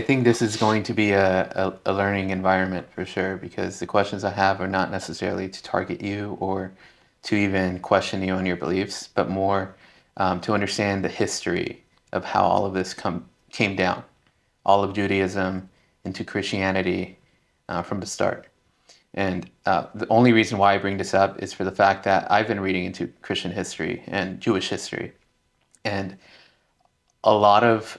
think this is going to be a learning environment for sure, because the questions I have are not necessarily to target you or to even question you on your beliefs, but more to understand the history of how all of this came down, all of Judaism into Christianity from the start. And the only reason why I bring this up is for the fact that I've been reading into Christian history and Jewish history, and a lot of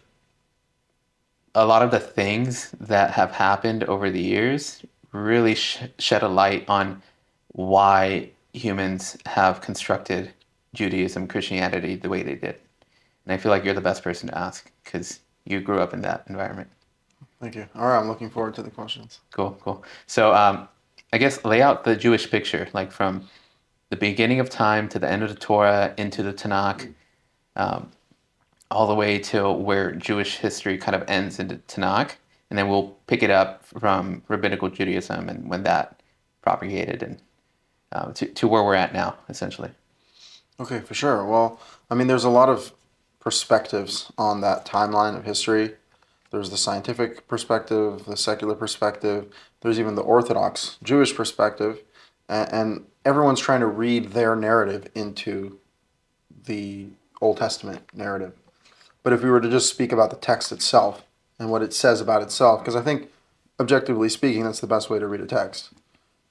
the things that have happened over the years really shed a light on why humans have constructed Judaism, Christianity the way they did. And I feel like you're the best person to ask because you grew up in that environment. Thank you. All right, I'm looking forward to the questions. Cool. So I guess lay out the Jewish picture, like from the beginning of time to the end of the Torah into the Tanakh, all the way to where Jewish history kind of ends in the Tanakh, and then we'll pick it up from rabbinical Judaism and when that propagated and to where we're at now, essentially. Okay, for sure. Well, I mean, there's a lot of perspectives on that timeline of history. There's the scientific perspective, the secular perspective. There's even the Orthodox Jewish perspective, and everyone's trying to read their narrative into the Old Testament narrative. But if we were to just speak about the text itself and what it says about itself, because I think, objectively speaking, that's the best way to read a text.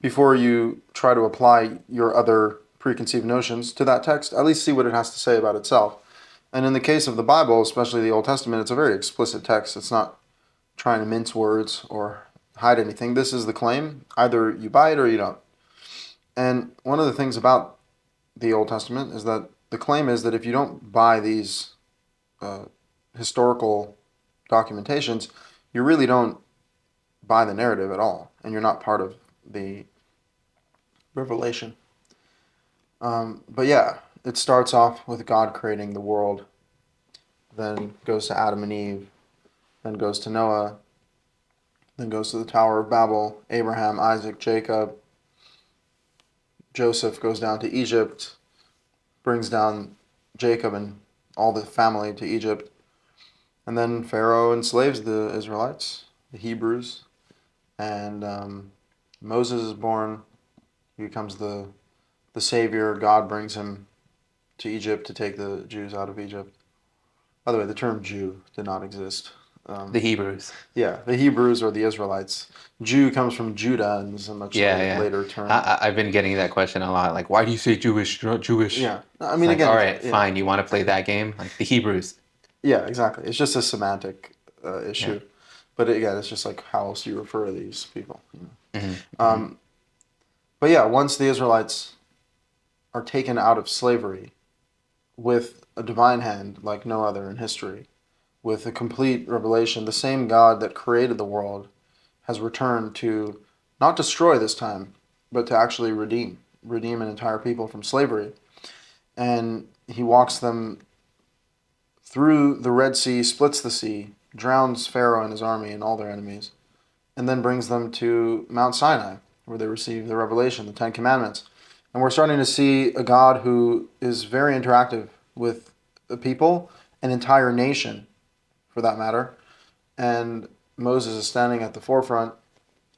Before you try to apply your other preconceived notions to that text, at least see what it has to say about itself. And in the case of the Bible, especially the Old Testament, it's a very explicit text. It's not trying to mince words or hide anything. This is the claim. Either you buy it or you don't. And one of the things about the Old Testament is that the claim is that if you don't buy these historical documentations, you really don't buy the narrative at all, and you're not part of the revelation. But yeah, it starts off with God creating the world, then goes to Adam and Eve, then goes to Noah, then goes to the Tower of Babel, Abraham, Isaac, Jacob. Joseph goes down to Egypt, brings down Jacob and all the family to Egypt. And then Pharaoh enslaves the Israelites, the Hebrews. And Moses is born. He becomes the savior. God brings him to Egypt to take the Jews out of Egypt. By the way, the term Jew did not exist. The Hebrews. Yeah, the Hebrews or the Israelites. Jew comes from Judah and is a much later term. I've been getting that question a lot. Like, why do you say Jewish, not Jewish? Yeah. I It's mean, like, again. all right, fine. You want to play that game? Like the Hebrews. Yeah, exactly. It's just a semantic issue. Yeah. But again, it's just like, how else do you refer to these people? You know? Mm-hmm. But yeah, once the Israelites are taken out of slavery with a divine hand like no other in history, with a complete revelation, the same God that created the world has returned to not destroy this time, but to actually redeem an entire people from slavery. And he walks them through the Red Sea, splits the sea, drowns Pharaoh and his army and all their enemies, and then brings them to Mount Sinai, where they receive the revelation, the Ten Commandments. And we're starting to see a God who is very interactive with the people, an entire nation, for that matter. And Moses is standing at the forefront,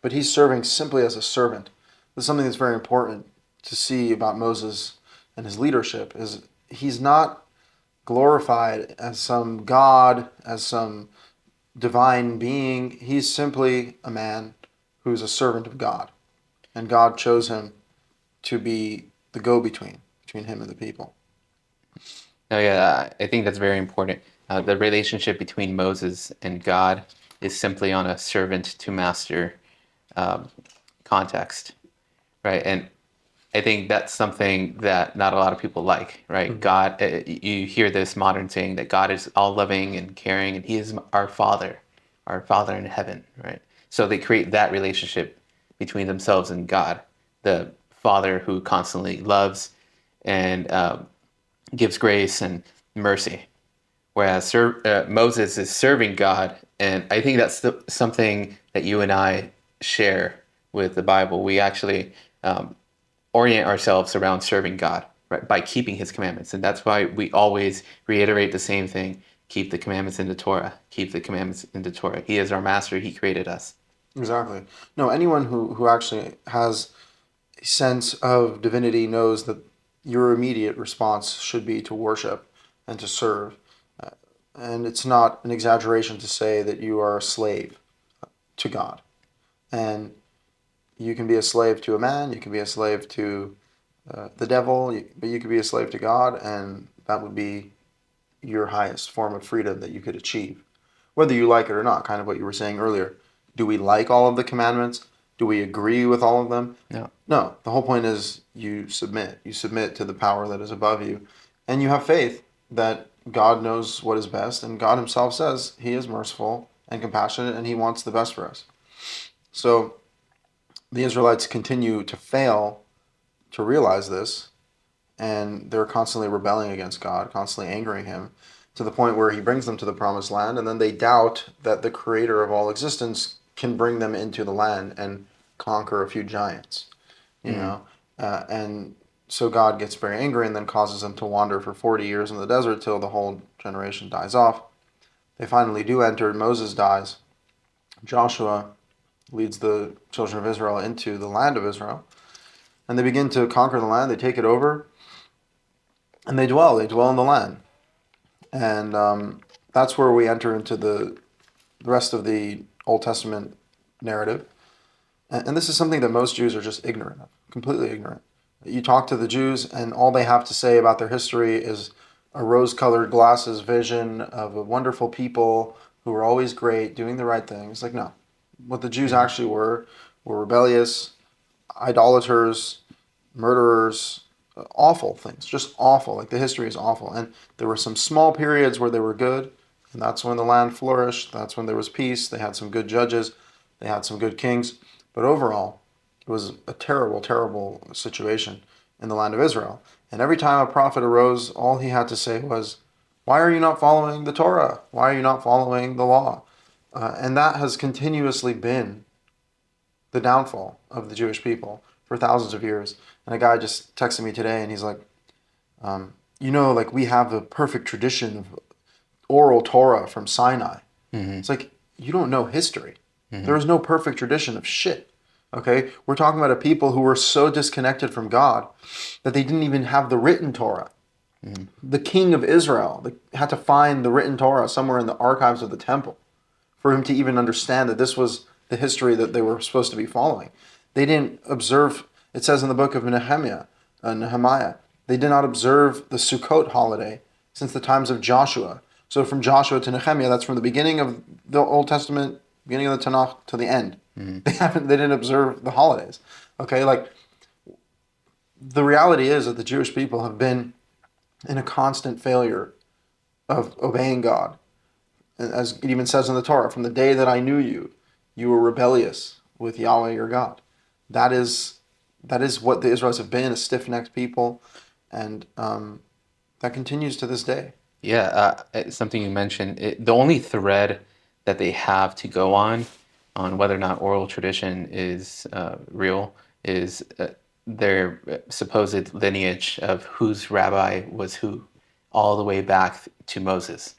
but he's serving simply as a servant. This is something that's very important to see about Moses and his leadership, is he's not glorified as some god, as some divine being. He's simply a man who's a servant of God. And God chose him to be the go-between between him and the people. Oh yeah, I think that's very important. The relationship between Moses and God is simply on a servant to master context, right? And I think that's something that not a lot of people like, right? Mm-hmm. God, you hear this modern saying that God is all loving and caring, and He is our Father in heaven, right? So they create that relationship between themselves and God, the Father who constantly loves and gives grace and mercy, whereas Moses is serving God, and I think that's something that you and I share with the Bible. We actually orient ourselves around serving God, right, by keeping His commandments, and that's why we always reiterate the same thing keep the commandments in the Torah, keep the commandments in the Torah. He is our master. He created us. Exactly. No, anyone who actually has a sense of divinity knows that your immediate response should be to worship and to serve. Uh, and it's not an exaggeration to say that you are a slave to God. And you can be a slave to a man, you can be a slave to the devil, but you could be a slave to God, and that would be your highest form of freedom that you could achieve, whether you like it or not. Kind of what you were saying earlier. Do we like all of the commandments? Do we agree with all of them? No. No. The whole point is you submit. You submit to the power that is above you, and you have faith that God knows what is best, and God Himself says He is merciful and compassionate, and He wants the best for us. So the Israelites continue to fail to realize this, and they're constantly rebelling against God, constantly angering Him, to the point where He brings them to the promised land, and then they doubt that the creator of all existence can bring them into the land and conquer a few giants, you know? And so God gets very angry and then causes them to wander for 40 years in the desert till the whole generation dies off. They finally do enter, Moses dies, Joshua leads the children of Israel into the land of Israel, and they begin to conquer the land, they take it over, and they dwell in the land. And that's where we enter into the rest of the Old Testament narrative. And this is something that most Jews are just ignorant of, completely ignorant. You talk to the Jews, and all they have to say about their history is a rose-colored glasses vision of a wonderful people who were always great, doing the right thing. It's like, no. What the Jews actually were rebellious, idolaters, murderers, awful things, just awful. Like the history is awful. And there were some small periods where they were good, and that's when the land flourished. That's when there was peace. They had some good judges. They had some good kings. But overall, it was a terrible, terrible situation in the land of Israel. And every time a prophet arose, all he had to say was, why are you not following the Torah? Why are you not following the law? And that has continuously been the downfall of the Jewish people for thousands of years. And a guy just texted me today, and he's like, like we have the perfect tradition of oral Torah from Sinai. It's like, you don't know history. There is no perfect tradition of shit. Okay? We're talking about a people who were so disconnected from God that they didn't even have the written Torah. The king of Israel had to find the written Torah somewhere in the archives of the temple for him to even understand that this was the history that they were supposed to be following. They didn't observe, it says in the book of Nehemiah, they did not observe the Sukkot holiday since the times of Joshua. So from Joshua to Nehemiah, that's from the beginning of the Old Testament, beginning of the Tanakh to the end. They didn't observe the holidays. Okay, like the reality is that the Jewish people have been in a constant failure of obeying God. And as it even says in the Torah, from the day that I knew you, you were rebellious with Yahweh your God. That is what the Israelites have been, a stiff-necked people, and that continues to this day. Yeah, it's something you mentioned. The only thread that they have to go on whether or not oral tradition is real is their supposed lineage of whose rabbi was who, all the way back to Moses.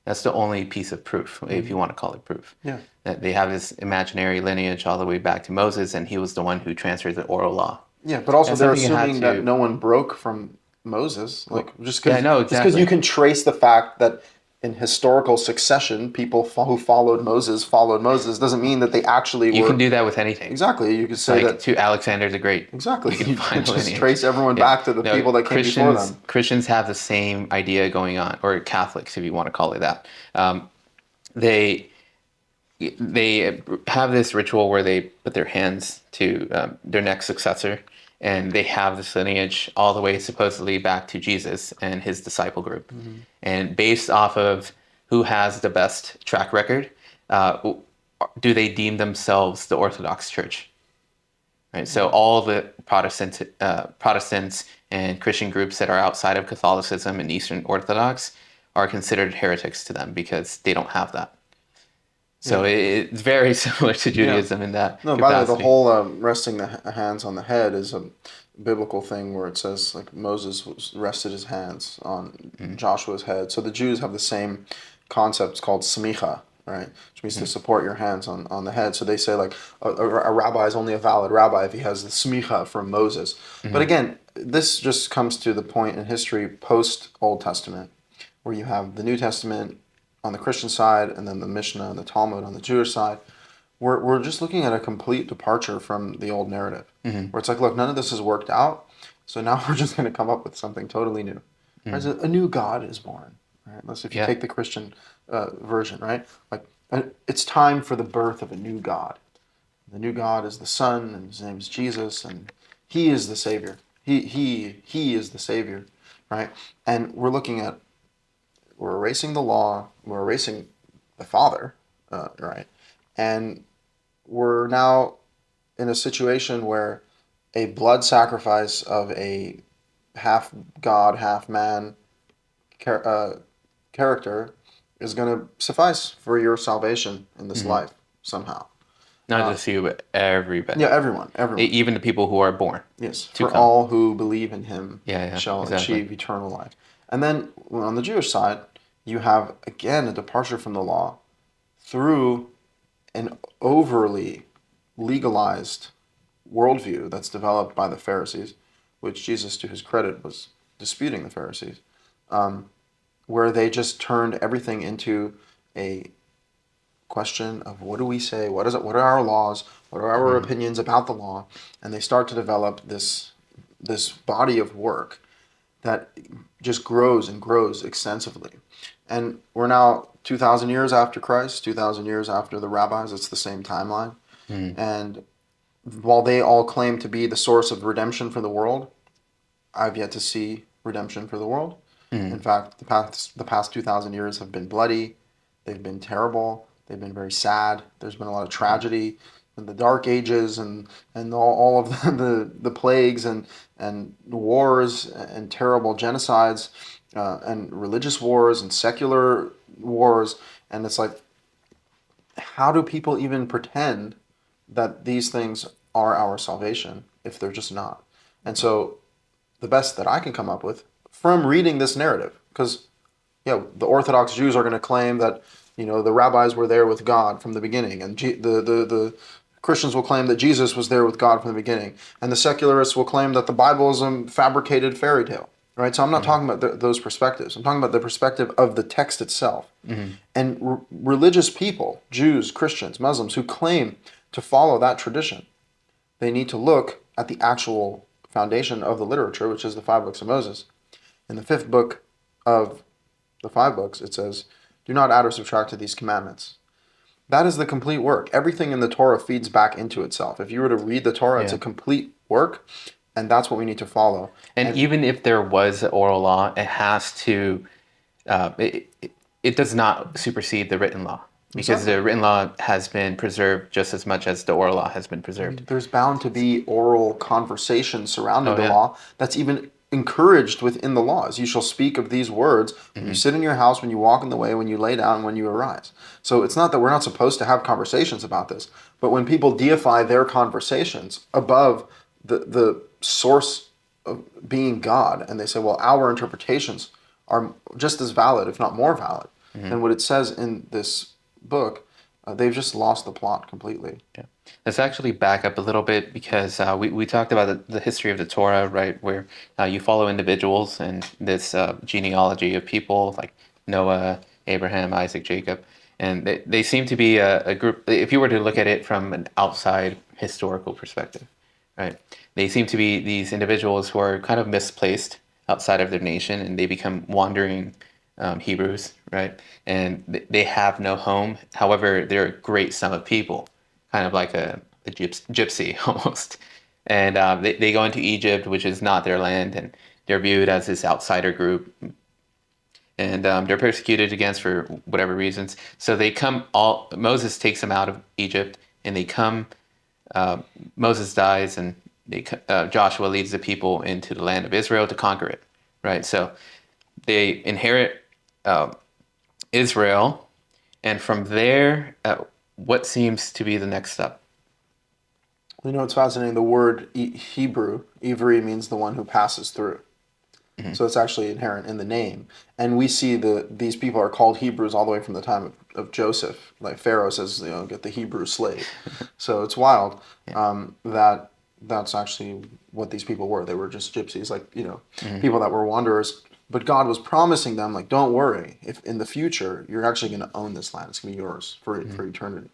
That's the only piece of proof, if you want to call it proof. Yeah. That they have this imaginary lineage all the way back to Moses, and he was the one who transferred the oral law. Yeah, but also That's they're something you had assuming to- that no one broke from Moses. Like just Yeah, because no, exactly. you can trace the fact that in historical succession, people who followed Moses doesn't mean that they actually You were. can do that with anything. Exactly. You could say Like that to Alexander the Great. exactly. You find can just lineage. trace everyone Yeah. back to the No, people that came before them. Christians have the same idea going on, or Catholics, if you want to call it that. They have this ritual where they put their hands to their next successor, and they have this lineage all the way supposedly back to Jesus and his disciple group. And based off of who has the best track record, do they deem themselves the Orthodox Church? Right. So all the Protestants and Christian groups that are outside of Catholicism and Eastern Orthodox are considered heretics to them because they don't have that. So it's very similar to Judaism in that No, capacity. by the way, the whole resting the hands on the head is a biblical thing where it says like Moses rested his hands on Joshua's head. So the Jews have the same concepts called smicha, right? Which means to support your hands on the head. So they say like a rabbi is only a valid rabbi if he has the smicha from Moses. But Hmm. again, this just comes to the point in history post Old Testament, where you have the New Testament on the Christian side, and then the Mishnah and the Talmud on the Jewish side. We're just looking at a complete departure from the old narrative, Hmm. where it's like, look, none of this has worked out, so now we're just going to come up with something totally new. Right? Hmm. So a new God is born. Right? Unless if you Yeah. take the Christian version, right? Like it's time for the birth of a new God. The new God is the Son, and his name is Jesus, and he is the Savior. He is the Savior, right? And we're erasing the law, we're erasing the Father, right? And we're now in a situation where a blood sacrifice of a half God, half man character is going to suffice for your salvation in this Hmm. life somehow. Not just you, but Yeah, everybody. everyone. Even the people who are born Yes, to for come. all who believe in him Yeah, yeah, shall exactly. achieve eternal life. And then on the Jewish side, you have again a departure from the law through an overly legalized worldview that's developed by the Pharisees, which Jesus, to his credit, was disputing the Pharisees, um, where they just turned everything into a question of what do we say, what is it, what are our laws, what are our Hmm. opinions about the law, and they start to develop this body of work that just grows and grows extensively. And we're now 2,000 years after Christ, 2,000 years after the rabbis. It's the same timeline. Hmm. And while they all claim to be the source of redemption for the world, I've yet to see redemption for the world. In Hmm. fact, the past 2,000 years have been bloody. They've been terrible. They've been very sad. There's been a lot of Hmm. tragedy in the Dark Ages, and all of the plagues and wars and terrible genocides and religious wars and secular wars. And it's like, how do people even pretend that these things are our salvation if they're just not? And so the best that I can come up with from reading this narrative, because yeah, the Orthodox Jews are going to claim that the rabbis were there with God from the beginning, and the Christians will claim that Jesus was there with God from the beginning, and the secularists will claim that the Bible is a fabricated fairy tale. Right, so I'm not Hmm. talking about those perspectives. I'm talking about the perspective of the text itself. Hmm. And religious people, Jews, Christians, Muslims, who claim to follow that tradition, they need to look at the actual foundation of the literature, which is the five books of Moses. In the fifth book of the five books, it says, "Do not add or subtract to these commandments." That is the complete work. Everything in the Torah feeds back into itself. If you were to read the Torah, it's a Yeah. complete work, and that's what we need to follow. And And even if there was oral law, it has to, it does not supersede the written law because exactly. the written law has been preserved just as much as the oral law has been preserved. There's bound to be oral conversation surrounding Oh, the yeah. law that's even encouraged within the laws. You shall speak of these words when you Hmm. sit in your house, when you walk in the way, when you lay down, when you arise. So it's not that we're not supposed to have conversations about this, but when people deify their conversations above the source of being God, and they say, well, our interpretations are just as valid, if not more valid, Hmm. than what it says in this book, they've just lost the plot completely. Yeah. Let's actually back up a little bit because we talked about the history of the Torah, right? Where you follow individuals and this genealogy of people like Noah, Abraham, Isaac, Jacob. And they seem to be a group, if you were to look at it from an outside historical perspective, right? They seem to be these individuals who are kind of misplaced outside of their nation and they become wandering Hebrews, right? And they have no home. However, they're a great sum of people, kind of like a gypsy almost. And they go into Egypt, which is not their land, and they're viewed as this outsider group. And they're persecuted against for whatever reasons. So they come, Moses takes them out of Egypt, and they come, uh, Moses dies, and Joshua leads the people into the land of Israel to conquer it, right? So they inherit uh, Israel, and from there, what seems to be the next step? You know, it's fascinating. The word Hebrew, Ivri, means the one who passes through. So it's actually inherent in the name. And we see these people are called Hebrews all the way from the time of Joseph. Like Pharaoh says, get the Hebrew slave. So it's wild that that's actually what these people were. They were just gypsies, like, people that were wanderers. But God was promising them, like, don't worry. If in the future, you're actually going to own this land. It's going to be yours for eternity.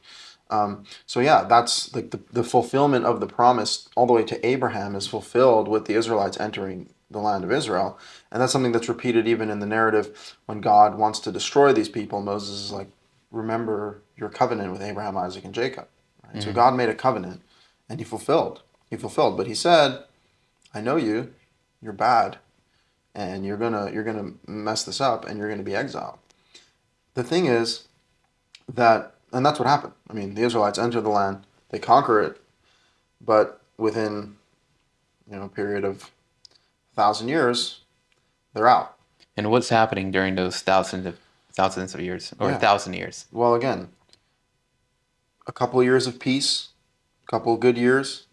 So yeah, that's like the fulfillment of the promise all the way to Abraham is fulfilled with the Israelites entering the land of Israel. And that's something that's repeated even in the narrative when God wants to destroy these people. Moses is like, remember your covenant with Abraham, Isaac, and Jacob. Right? So God made a covenant and he fulfilled. But he said, I know you, you're bad, and you're gonna mess this up and you're gonna be exiled. The thing is that, and that's what happened. I mean, the Israelites enter the land, they conquer it, but within a period of 1,000 years, they're out. And what's happening during those thousands of years, or Yeah. 1,000 years? Well, again, a couple of years of peace, a couple of good years,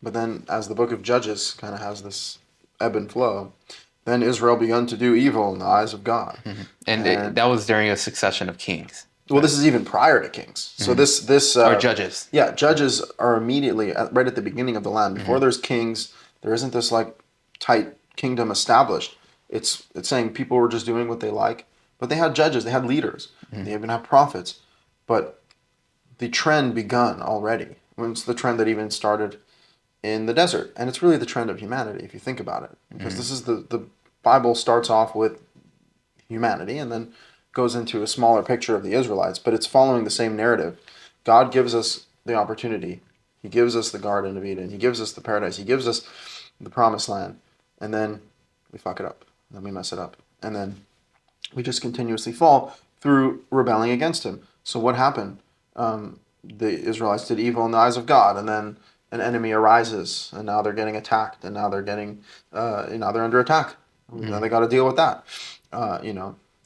but then as the book of Judges kind of has this ebb and flow, then Israel begun to do evil in the eyes of God. And that was during a succession of kings. Well, this is even prior to kings. So this Or judges. Yeah, judges are immediately right at the beginning of the land. Before there's kings, there isn't this like tight kingdom established. It's saying people were just doing what they like, but they had judges, they had leaders, they even had prophets. But the trend begun already. It's the trend that even started in the desert, and it's really the trend of humanity if you think about it, because this is the Bible starts off with humanity and then goes into a smaller picture of the Israelites, but it's following the same narrative. God gives us the opportunity. He gives us the Garden of Eden. He gives us the paradise. He gives us the promised land. And then we fuck it up. And then we mess it up. And then we just continuously fall through rebelling against him. So what happened? The Israelites did evil in the eyes of God, and then an enemy arises, and now they're getting attacked, and now they're getting, now they're under attack. Now they got to deal with that,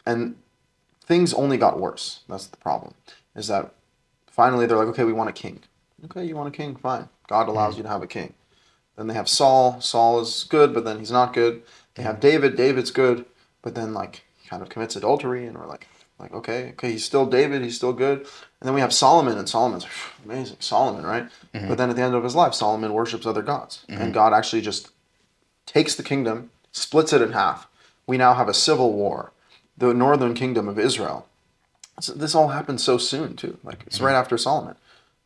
and things only got worse. That's the problem, is that finally they're like, okay, we want a king. Okay, you want a king? Fine. God allows you to have a king. Then they have Saul. Saul is good, but then he's not good. They have David. David's good, but then like he kind of commits adultery, and we're like okay, he's still David. He's still good. And then we have Solomon, and Solomon's amazing. Solomon, right? But then at the end of his life, Solomon worships other gods, and God actually just takes the kingdom, splits it in half. We now have a civil war. The northern kingdom of Israel. So this all happened so soon too. Like it's right after Solomon.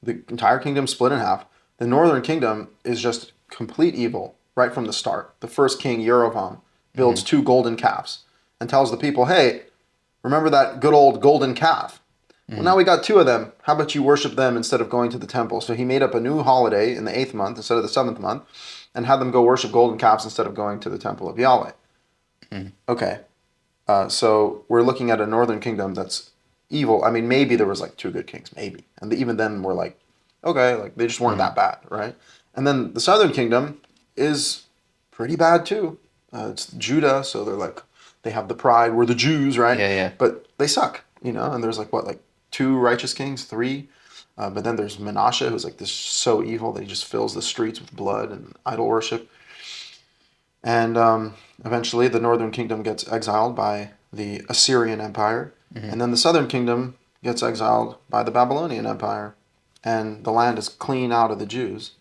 The entire kingdom split in half. The northern kingdom is just complete evil right from the start. The first king, Jeroboam, builds 2 golden calves and tells the people, hey, remember that good old golden calf? Well, now we got 2 of them. How about you worship them instead of going to the temple? So he made up a new holiday in the 8th month instead of the 7th month and had them go worship golden calves instead of going to the temple of Yahweh. Okay. So we're looking at a northern kingdom that's evil. I mean, maybe there was like 2 good kings, maybe. And even then we're like, okay, like they just weren't that bad, right? And then the southern kingdom is pretty bad too. It's Judah, so they're like, they have the pride, we're the Jews, right? Yeah. But they suck, and there's like, what, like 2 righteous kings, 3? But then there's Manasseh, who's like this so evil that he just fills the streets with blood and idol worship. And eventually the northern kingdom gets exiled by the Assyrian Empire. And then the southern kingdom gets exiled by the Babylonian Empire. And the land is clean out of the Jews.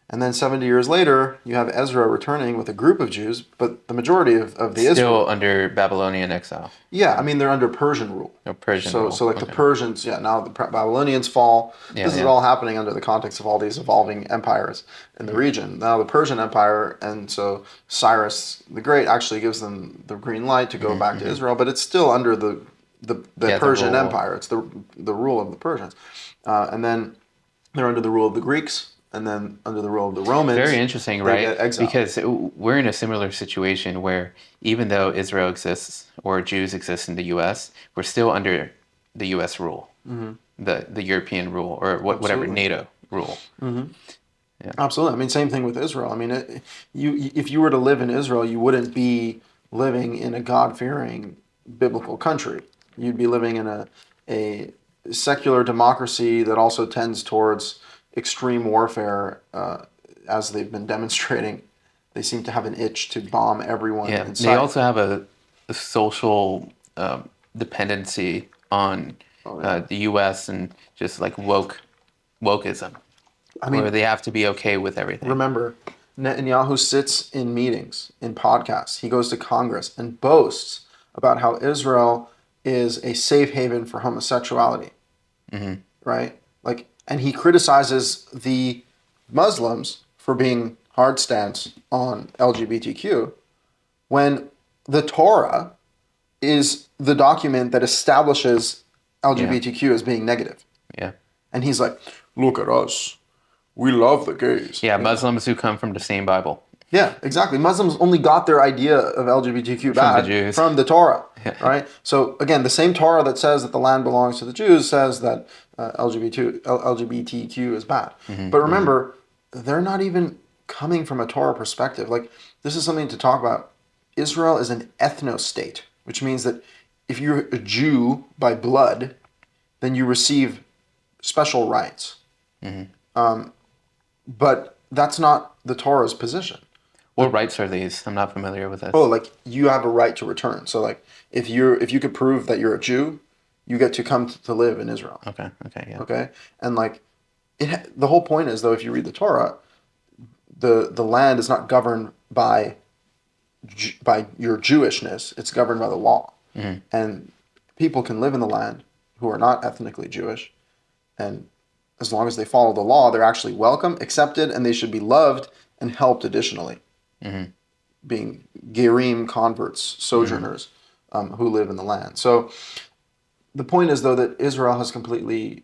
And then 70 years later, you have Ezra returning with a group of Jews, but the majority of the Still Israel... under Babylonian exile. Yeah, I mean, they're under Persian rule. No, Persian rule. So like the Persians, now the Babylonians fall. This is all happening under the context of all these evolving empires in the region. Now the Persian Empire, and so Cyrus the Great actually gives them the green light to go back to Israel, but it's still under the Persian Empire. It's the rule of the Persians. And then they're under the rule of the Greeks, and then under the rule of the Romans. Very interesting, right? Because we're in a similar situation where even though Israel exists or Jews exist in the U.S., we're still under the U.S. rule, the European rule, or whatever NATO rule. Yeah. Absolutely. I mean, same thing with Israel. I mean, if you were to live in Israel, you wouldn't be living in a God-fearing biblical country. You'd be living in a secular democracy that also tends towards extreme warfare, as they've been demonstrating. They seem to have an itch to bomb everyone Yeah, in they sight. also have a social dependency on Oh yeah. the U.S. and just like wokeism, I where mean, they have to be okay with everything. remember, Netanyahu sits in meetings, in podcasts. He goes to Congress and boasts about how Israel is a safe haven for homosexuality, right? Like, and he criticizes the Muslims for being hard stance on LGBTQ when the Torah is the document that establishes Yeah, LGBTQ as being negative. yeah, And he's like, look at us. We love the gays. yeah. You know? Muslims who come from the same Bible, Yeah, exactly. Muslims only got their idea of LGBTQ from the bad Jews. from the Torah, Yeah. right? So again, the same Torah that says that the land belongs to the Jews says that LGBTQ is bad. But remember, they're not even coming from a Torah perspective. Like, this is something to talk about. Israel is an ethno-state, which means that if you're a Jew by blood, then you receive special rights. But that's not the Torah's position. What rights are these? I'm not familiar with Oh, this. like you have a right to return. So like if you could prove that you're a Jew, you get to come to live in Israel. Okay, okay, yeah. Okay? And like the whole point is though if you read the Torah, the land is not governed by your Jewishness, it's governed by the law. And people can live in the land who are not ethnically Jewish, and as long as they follow the law, they're actually welcome, accepted, and they should be loved and helped additionally. Being Gerim converts, sojourners who live in the land. So the point is, though, that Israel has completely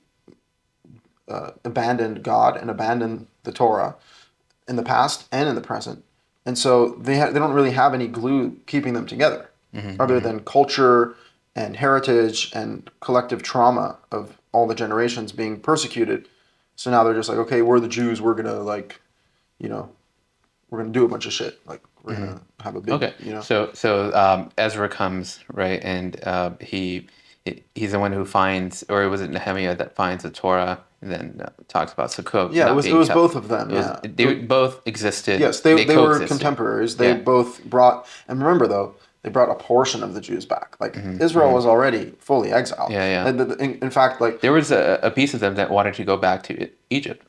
abandoned God and abandoned the Torah in the past and in the present. And so they don't really have any glue keeping them together other than culture and heritage and collective trauma of all the generations being persecuted. So now they're just like, okay, we're the Jews. We're going to like, you know, we're going to do a bunch of shit. Like we're going to have a big, Okay, you know. so Ezra comes, right, and he's the one who finds, or was it Nehemiah that finds the Torah, and then talks about Sukkot Yeah, not it being was kept. both of them. It was Yeah, they both existed. yes, they were coexisted. contemporaries. They Yeah. both brought, and remember though, they brought a portion of the Jews back. Like Israel was already fully exiled. Yeah, yeah. In fact, like There was a piece of them that wanted to go back to Egypt,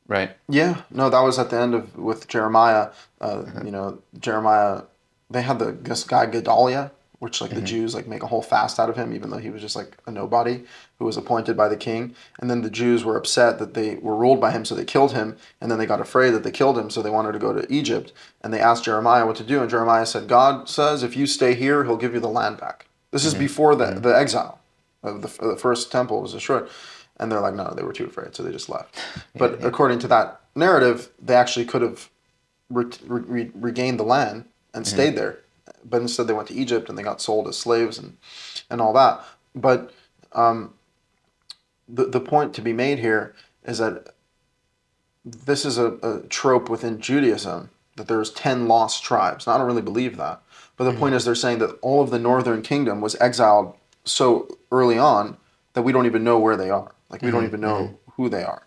right? yeah, no, that was at the end of with Jeremiah. You know, Jeremiah. They had this guy Gedaliah, which like the Jews like make a whole fast out of him, even though he was just like a nobody who was appointed by the king. And then the Jews were upset that they were ruled by him, so they killed him. And then they got afraid that they killed him, so they wanted to go to Egypt. And they asked Jeremiah what to do, and Jeremiah said, "God says if you stay here, He'll give you the land back." This is before the exile of the first temple was destroyed. And they're like, no, they were too afraid, so they just left. But according to that narrative, they actually could have regained the land and stayed there. But instead, they went to Egypt and they got sold as slaves and all that. But the point to be made here is that this is a trope within Judaism that there's 10 lost tribes. Now, I don't really believe that. But the point is they're saying that all of the northern kingdom was exiled so early on that we don't even know where they are. Like, we don't even know who they are.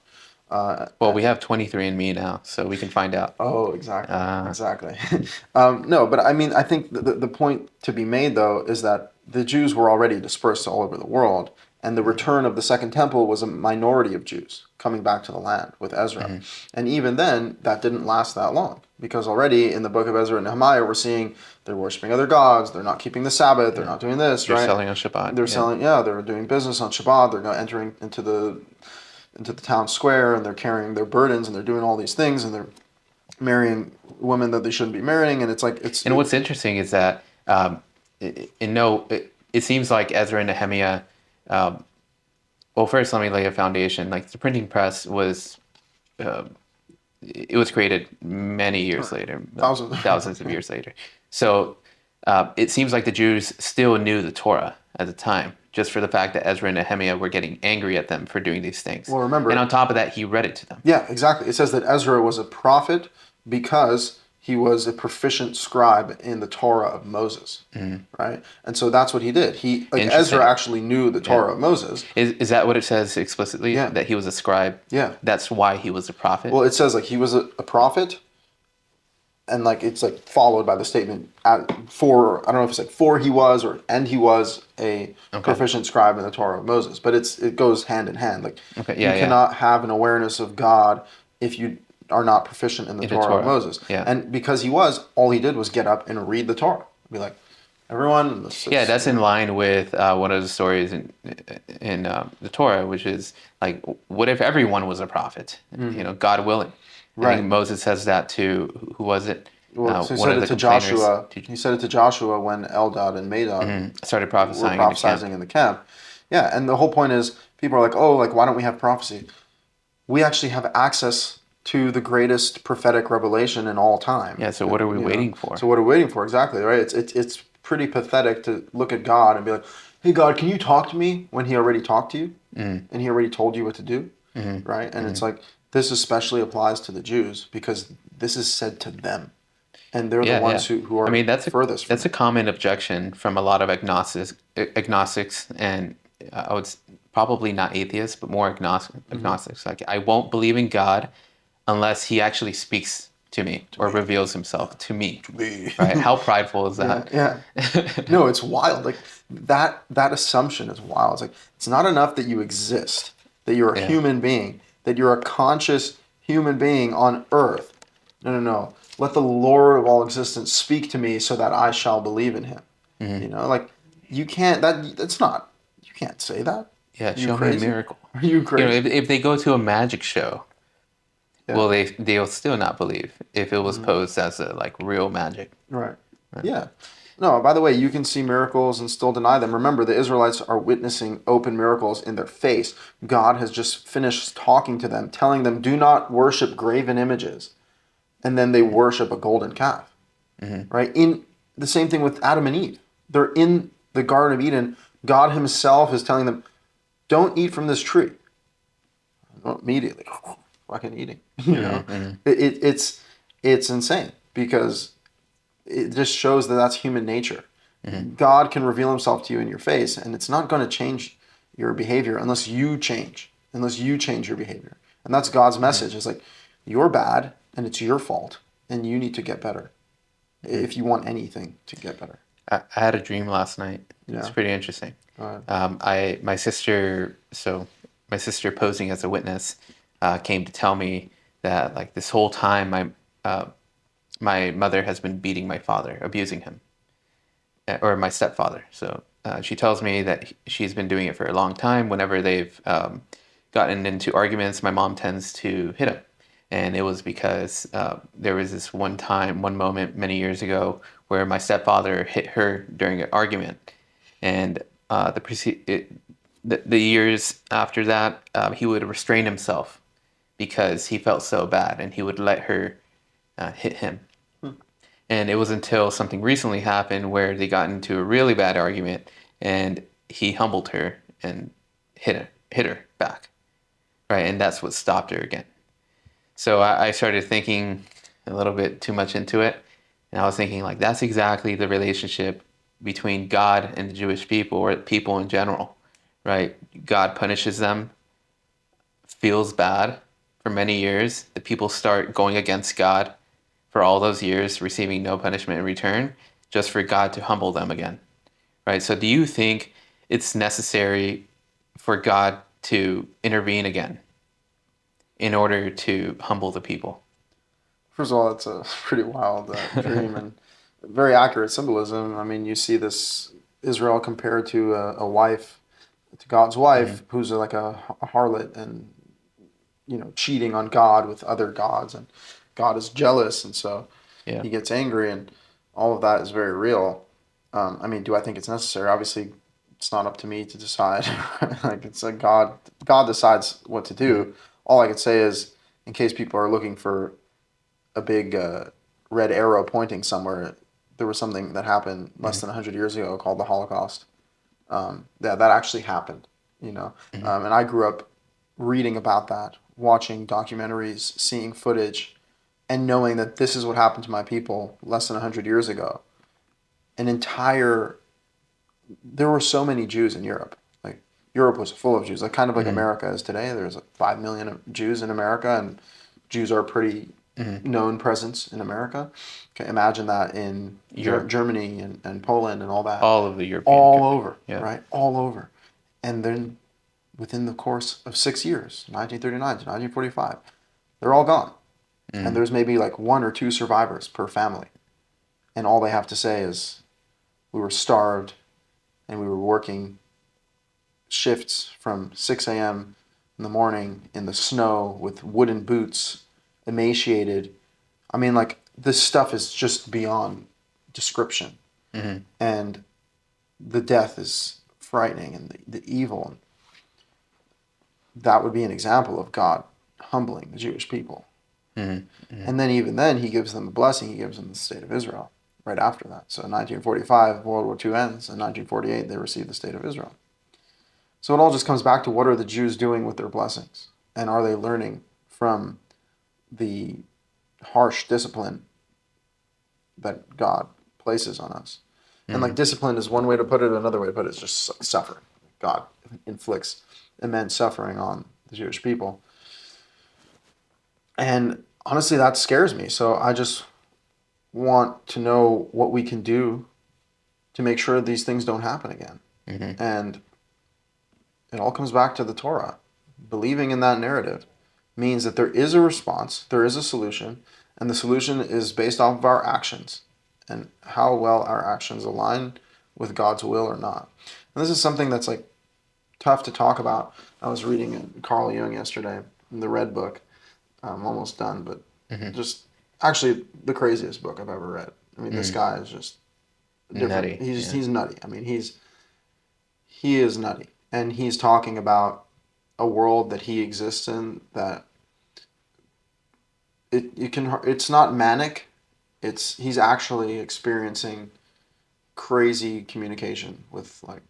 Well, we have 23andMe now, so we can find out. Oh, exactly. Exactly. No, but I mean, I think the point to be made, though, is that the Jews were already dispersed all over the world, and the return of the Second Temple was a minority of Jews coming back to the land with Ezra. And even then, that didn't last that long, because already in the book of Ezra and Nehemiah, we're seeing they're worshiping other gods, they're not keeping the Sabbath, they're not doing this, They're right? selling on Shabbat. They're selling, they're doing business on Shabbat, they're not entering into the town square, and they're carrying their burdens, and they're doing all these things, and they're marrying women that they shouldn't be marrying, and it's like And what's interesting is that it seems like Ezra and Nehemiah. Well, first let me lay a foundation. Like the printing press was, it was created many years later, thousands of years later. So it seems like the Jews still knew the Torah at the time, just for the fact that Ezra and Nehemiah were getting angry at them for doing these things. Well, remember, and on top of that, he read it to them. Yeah, exactly. It says that Ezra was a prophet because he was a proficient scribe in the Torah of Moses, right? And so that's what he did. Ezra actually knew the Torah of Moses. Is that what it says explicitly? Yeah. That he was a scribe? Yeah. That's why he was a prophet? Well, it says like he was a prophet and like it's like followed by the statement for, I don't know if it's like for he was, or and he was a Okay. proficient scribe in the Torah of Moses, but it goes hand in hand. Like Okay. you Yeah. Yeah. cannot have an awareness of God if you are not proficient in the In the Torah of Torah. Moses. Yeah. And because he was, all he did was get up and read the Torah. Be like, everyone, this Yeah, is, that's in line with one of the stories in the Torah, which is like, what if everyone was a prophet? You know, God willing. I think right. Moses says that to who was it? Well, so he One said of it the to complainers Joshua. He said it to Joshua when Eldad and Medad started were prophesying in the camp. prophesying in the camp. Yeah, and the whole point is people are like, oh, like why don't we have prophecy? We actually have access to the greatest prophetic revelation in all time. Yeah. So what are we waiting for? So what are we waiting for? Exactly, right? It's pretty pathetic to look at God and be like, hey God, can you talk to me when he already talked to you and he already told you what to do, right? And it's like this especially applies to the Jews because this is said to them, and they're the Yeah, ones yeah. who I are mean, furthest from that's a it. common objection from a lot of agnostics, and I would probably not atheists, but more agnostics. Like, I won't believe in God unless He actually speaks to me To or me, reveals Himself to me. to me. Right? How prideful is Yeah, that? yeah. No, it's wild. Like that assumption is wild. It's like it's not enough that you exist, that you're a Yeah. human being, that you're a conscious human being on earth. No, no, no. Let the Lord of all existence speak to me so that I shall believe in him. You know, like you can't that's not you can't say that. Are Yeah. you Show me a crazy? miracle. Are you You know, crazy? if they go to a magic show, Yeah. will they'll still not believe if it was posed as a like real magic. Right. Yeah. No, by the way, you can see miracles and still deny them. Remember, the Israelites are witnessing open miracles in their face. God has just finished talking to them, telling them, do not worship graven images. And then they worship a golden calf. Right? In the same thing with Adam and Eve. They're in the Garden of Eden. God Himself is telling them, don't eat from this tree. Well, immediately, fucking eating. You know, it's insane because it just shows that that's human nature. God can reveal Himself to you in your face, and it's not going to change your behavior unless you change your behavior. And that's God's message. It's like you're bad, and it's your fault, and you need to get better if you want anything to get better. I had a dream last night. It's Yeah. pretty interesting. Go ahead. My sister posing as a witness came to tell me that like this whole time my mother has been beating my father, abusing him, or my stepfather. So she tells me that she's been doing it for a long time. Whenever they've gotten into arguments, my mom tends to hit him. And it was because there was this one moment many years ago where my stepfather hit her during an argument. And the years after that, he would restrain himself because he felt so bad and he would let her hit him. And it was until something recently happened where they got into a really bad argument and he humbled her and hit her back. Right. And that's what stopped her again. So I started thinking a little bit too much into it. And I was thinking, like, that's exactly the relationship between God and the Jewish people, or people in general, right? God punishes them, feels bad for many years. The people start going against God for all those years, receiving no punishment in return, just for God to humble them again, right? So do you think it's necessary for God to intervene again in order to humble the people? First of all, it's a pretty wild dream and very accurate symbolism. I mean, you see this Israel compared to a wife, to God's wife, who's like a harlot and cheating on God with other gods, and God is jealous, and so Yeah. He gets angry, and all of that is very real. I mean, do I think it's necessary? Obviously, it's not up to me to decide. Like it's like God decides what to do. All I could say is, in case people are looking for a big red arrow pointing somewhere, there was something that happened less than 100 years ago called the Holocaust. That actually happened, and I grew up reading about that, watching documentaries, seeing footage, and knowing that this is what happened to my people less than 100 years ago. An entire, there were so many Jews in Europe. Like Europe was full of Jews, like kind of like America is today. There's like 5 million Jews in America, and Jews are pretty known presence in America. Okay, imagine that in Europe, Germany and Poland and all that, all of the European all countries. over, Yeah. right? All over. And then within the course of 6 years, 1939 to 1945, they're all gone. And there's maybe like one or two survivors per family. And all they have to say is, we were starved and we were working shifts from 6 a.m. in the morning in the snow with wooden boots, emaciated. I mean, like, this stuff is just beyond description. And the death is frightening, and the evil. And that would be an example of God humbling the Jewish people. And then, even then, he gives them a blessing. He gives them the state of Israel right after that. So in 1945, World War II ends. In 1948, they receive the state of Israel. So it all just comes back to, what are the Jews doing with their blessings? And are they learning from the harsh discipline that God places on us? And like, discipline is one way to put it. Another way to put it is just suffering. God inflicts immense suffering on the Jewish people. And honestly, that scares me. So I just want to know what we can do to make sure these things don't happen again. And it all comes back to the Torah. Believing in that narrative means that there is a response, there is a solution, and the solution is based off of our actions and how well our actions align with God's will or not. And this is something that's like tough to talk about. I was reading Carl Jung yesterday in the Red Book. I'm almost done, but just actually the craziest book I've ever read. I mean, this guy is just different. Nutty. He's nutty. I mean, he is nutty, and he's talking about a world that he exists in that it's not manic. He's actually experiencing crazy communication with like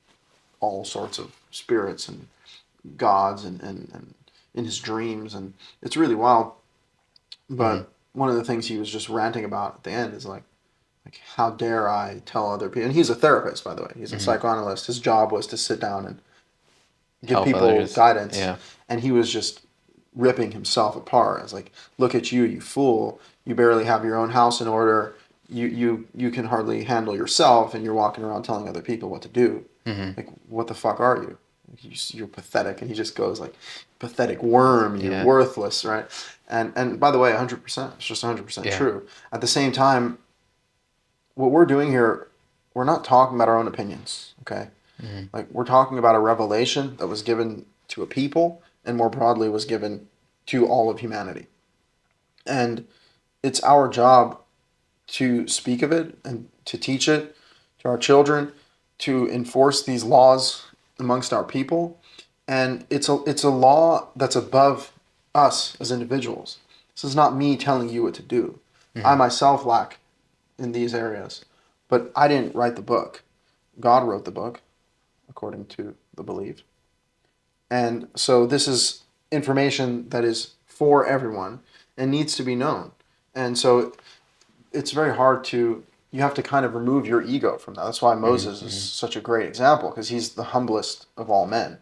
all sorts of spirits and gods and in his dreams, and it's really wild. But one of the things he was just ranting about at the end is like how dare I tell other people? And he's a therapist, by the way. He's a psychoanalyst. His job was to sit down and give Help people others. guidance. Yeah. And he was just ripping himself apart. It's like, look at you, you fool. You barely have your own house in order. You can hardly handle yourself, and you're walking around telling other people what to do. Like, what the fuck are you? You're pathetic. And he just goes like, pathetic worm, you're worthless, right? And by the way, 100%, it's just 100% true. At the same time, what we're doing here, we're not talking about our own opinions, okay? Like, we're talking about a revelation that was given to a people, and more broadly was given to all of humanity. And it's our job to speak of it and to teach it to our children, to enforce these laws amongst our people. And it's a law that's above us as individuals. This is not me telling you what to do. I myself lack in these areas, but I didn't write the book. God wrote the book, according to the belief. And so this is information that is for everyone and needs to be known. And so it's very hard you have to kind of remove your ego from that. That's why Moses is such a great example, because he's the humblest of all men.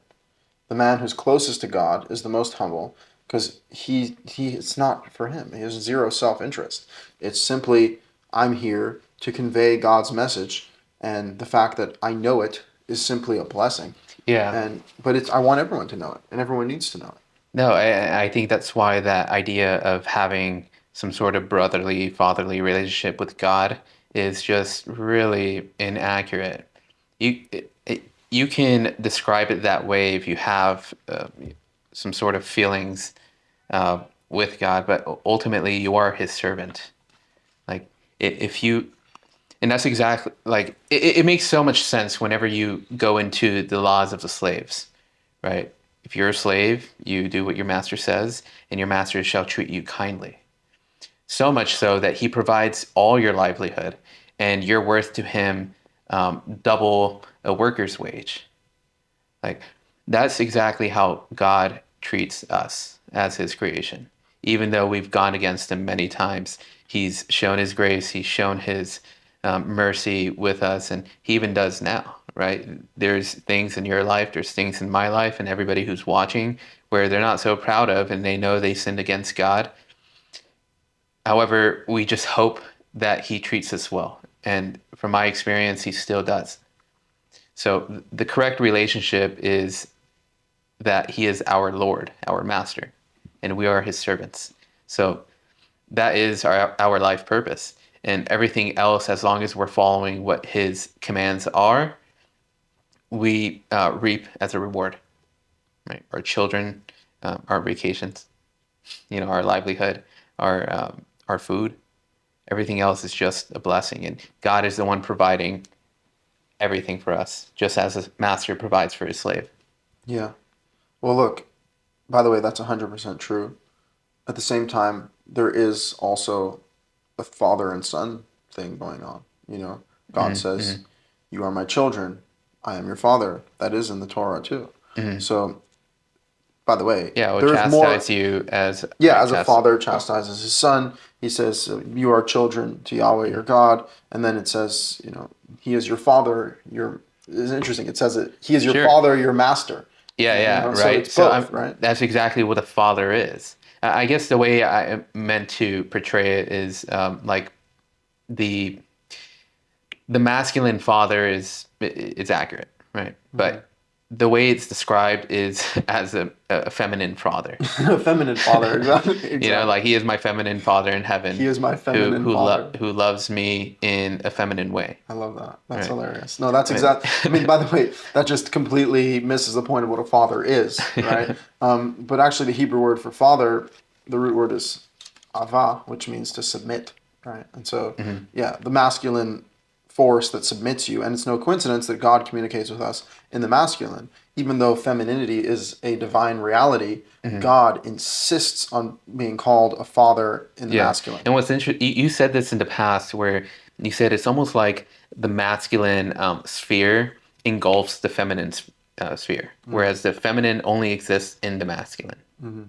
The man who's closest to God is the most humble, because it's not for him. He has zero self-interest. It's simply, I'm here to convey God's message, and the fact that I know it is simply a blessing. Yeah. But I want everyone to know it, and everyone needs to know it. No, I think that's why that idea of having some sort of brotherly, fatherly relationship with God is just really inaccurate. You can describe it that way if you have some sort of feelings with God, but ultimately you are His servant. Like, if you, and that's exactly like it makes so much sense whenever you go into the laws of the slaves, right? If you're a slave, you do what your master says, and your master shall treat you kindly. So much so that he provides all your livelihood, and you're worth to him double a worker's wage. Like, that's exactly how God treats us as his creation. Even though we've gone against him many times, he's shown his grace, he's shown his mercy with us, and he even does now, right? There's things in your life, there's things in my life, and everybody who's watching where they're not so proud of, and they know they sinned against God. However, we just hope that he treats us well. And from my experience, he still does. So the correct relationship is that he is our Lord, our master, and we are his servants. So that is our life purpose. And everything else, as long as we're following what his commands are, we reap as a reward, right? Our children, our vacations, our livelihood, our food, everything else is just a blessing. And God is the one providing everything for us, just as a master provides for his slave. Yeah. Well, look, by the way, that's 100% true. At the same time, there is also a father and son thing going on. God Mm-hmm, says, mm-hmm, "You are my children. I am your father." That is in the Torah too. mm-hmm. So, by the way, Yeah, I will there's more. chastise you as Yeah, I as a father chastises his son, he says, "You are children to Yahweh your God." And then it says, He is your father. It's interesting. It says that He is your Sure. father, your master. Yeah, So right. it's So both, right? that's exactly what a father is. I guess the way I meant to portray it is like the the masculine father is accurate, right? Hmm. But the way it's described is as a feminine father. A feminine father, exactly. Exactly. Like he is my feminine father in He heaven, is my feminine father. who loves me in a feminine way, I love that. That's right? hilarious. No, that's I mean, exact. I mean, by the way, that just completely misses the point of what a father is, right? But actually, the Hebrew word for father, the root word is ava, which means to submit, right? And so, mhm. yeah, the masculine force that submits you, and it's no coincidence that God communicates with us in the masculine. Even though femininity is a divine reality, God insists on being called a father in the Yeah. masculine. And what's interesting, you said this in the past where you said it's almost like the masculine sphere engulfs the feminine sphere, Mm. whereas the feminine only exists in the masculine. Hmm.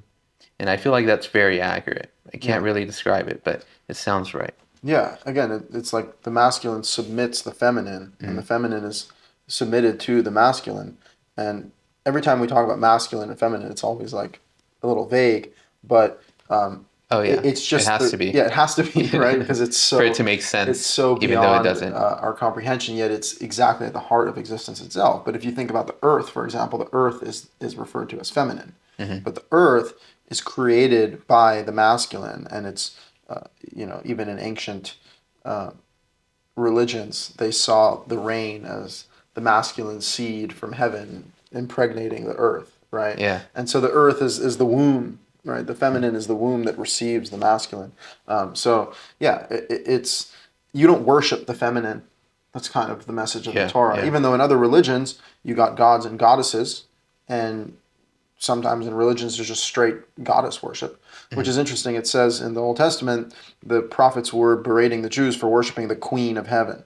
And I feel like that's very accurate. I Yeah. can't really describe it, but it sounds right. Yeah, again, it's like the masculine submits the feminine, and the Mhm. feminine is submitted to the masculine. And every time we talk about masculine and feminine, it's always like a little vague, but Oh, yeah. it's It just has to be yeah, it has to be right because it's for it so to make it's sense, so even though it beyond doesn't. our comprehension. Yet it's exactly at the heart of existence itself. But if you think about the earth, for example, the earth is referred to as feminine, Hmm. but the earth is created by the masculine, and it's even in ancient uh, religions, they saw the rain as the masculine seed from heaven impregnating the earth, right? Yeah. And so the earth is the womb, right? The feminine is the womb that receives the masculine. So yeah, it's you don't worship the feminine. That's kind of the message of the Yeah. Torah. Yeah. Even though in other religions you got gods and goddesses, and sometimes in religions there's just straight goddess worship, which Mhm. is interesting. It says in the Old Testament the prophets were berating the Jews for worshiping the Queen of Heaven,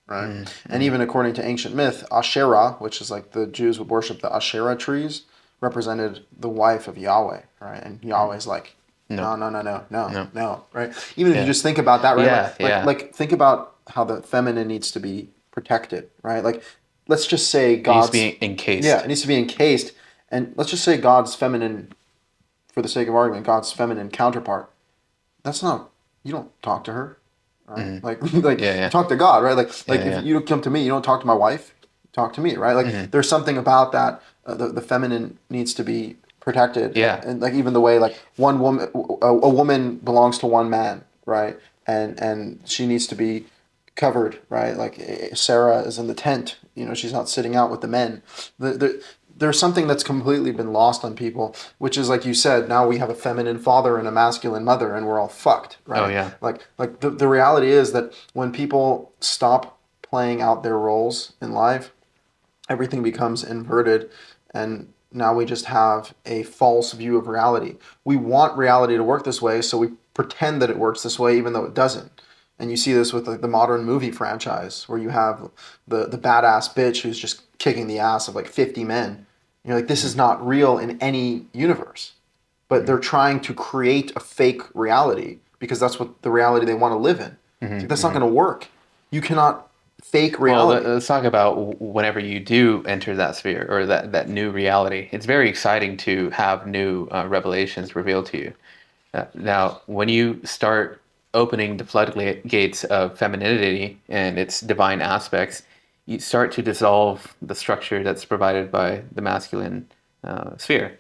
right? And Mm-hmm. even according to ancient myth, Asherah, which is like the Jews would worship the Asherah trees, represented the wife of Yahweh, right? And Yahweh's like, No. no, no, no, no, no, No. no, right? Even if you Yeah. just think about that, right? Like, Yeah. like, Yeah. like think about how the feminine needs to be protected, right? Like, let's just say It needs to God's, be yeah, encased. it needs to be encased, and let's just say God's feminine, for the sake of argument, God's feminine counterpart. That's not, you don't talk to her, right? Hmm. Like Yeah. you Yeah. talk to God, right? Like Yeah. if Yeah. you come to me, you don't talk to my wife, talk to me, right? Like Hmm. there's something about that. The feminine needs to be protected, Yeah. and like even the way like one woman, a woman belongs to one man, right? And she needs to be covered, right? Like Sarah is in the tent, she's not sitting out with the men. There's something that's completely been lost on people, which is like you said, now we have a feminine father and a masculine mother, and we're all fucked, Oh, right? yeah. Like the reality is that when people stop playing out their roles in life, everything becomes inverted, and now we just have a false view of reality. We want reality to work this way, so we pretend that it works this way even though it doesn't. And you see this with like the modern movie franchise where you have the badass bitch who's just kicking the ass of like 50 men. And you're like, this is Hmm. not real in any universe. But they're trying to create a fake reality because that's what the reality they want to live in. It's Hmm. like, that's not Hmm. going to work. You cannot fake Well, reality. let's talk about whenever you do enter that sphere or that new reality. It's very exciting to have new revelations revealed to you. Now, when you start opening the floodgates of femininity and its divine aspects, you start to dissolve the structure that's provided by the masculine sphere.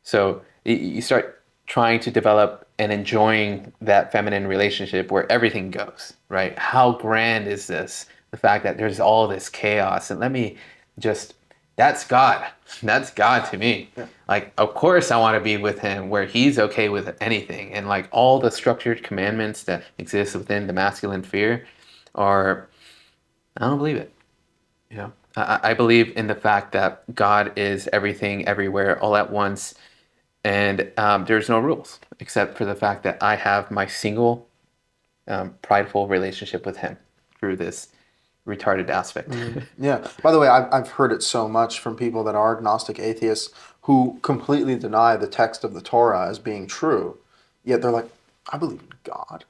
So you start trying to develop and enjoying that feminine relationship where everything goes, right? How grand is this? The fact that there's all this chaos. And let me just, that's God. That's God to me. Yeah. Like, of course, I want to be with him where he's okay with anything. And like all the structured commandments that exist within the masculine sphere are, I don't believe it. You know, I believe in the fact that God is everything, everywhere, all at once, and there's no rules except for the fact that I have my single prideful relationship with Him through this retarded aspect. Yeah. By the way, I've heard it so much from people that are agnostic atheists who completely deny the text of the Torah as being true. Yet they're like, I believe in God.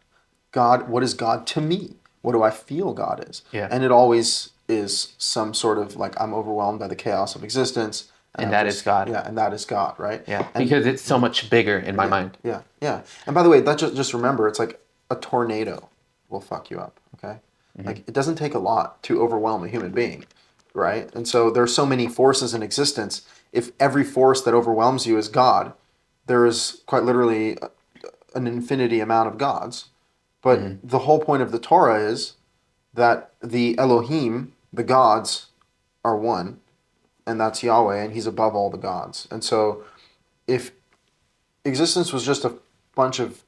God, what is God to me? What do I feel God is? Yeah, And it always is some sort of like, I'm overwhelmed by the chaos of existence. and I'm that is just, God. yeah, and that is God, right? Yeah, And because it's so much bigger in my yeah, mind. yeah, yeah. And by the way, that just remember, it's like a tornado will fuck you up. Okay, like it doesn't take a lot to overwhelm a human being, right? And so there's so many forces in existence. If every force that overwhelms you is God, there is quite literally an infinity amount of gods. But the whole point of the Torah is that the Elohim, the gods, are one, and that's Yahweh, and He's above all the gods. And so if existence was just a bunch of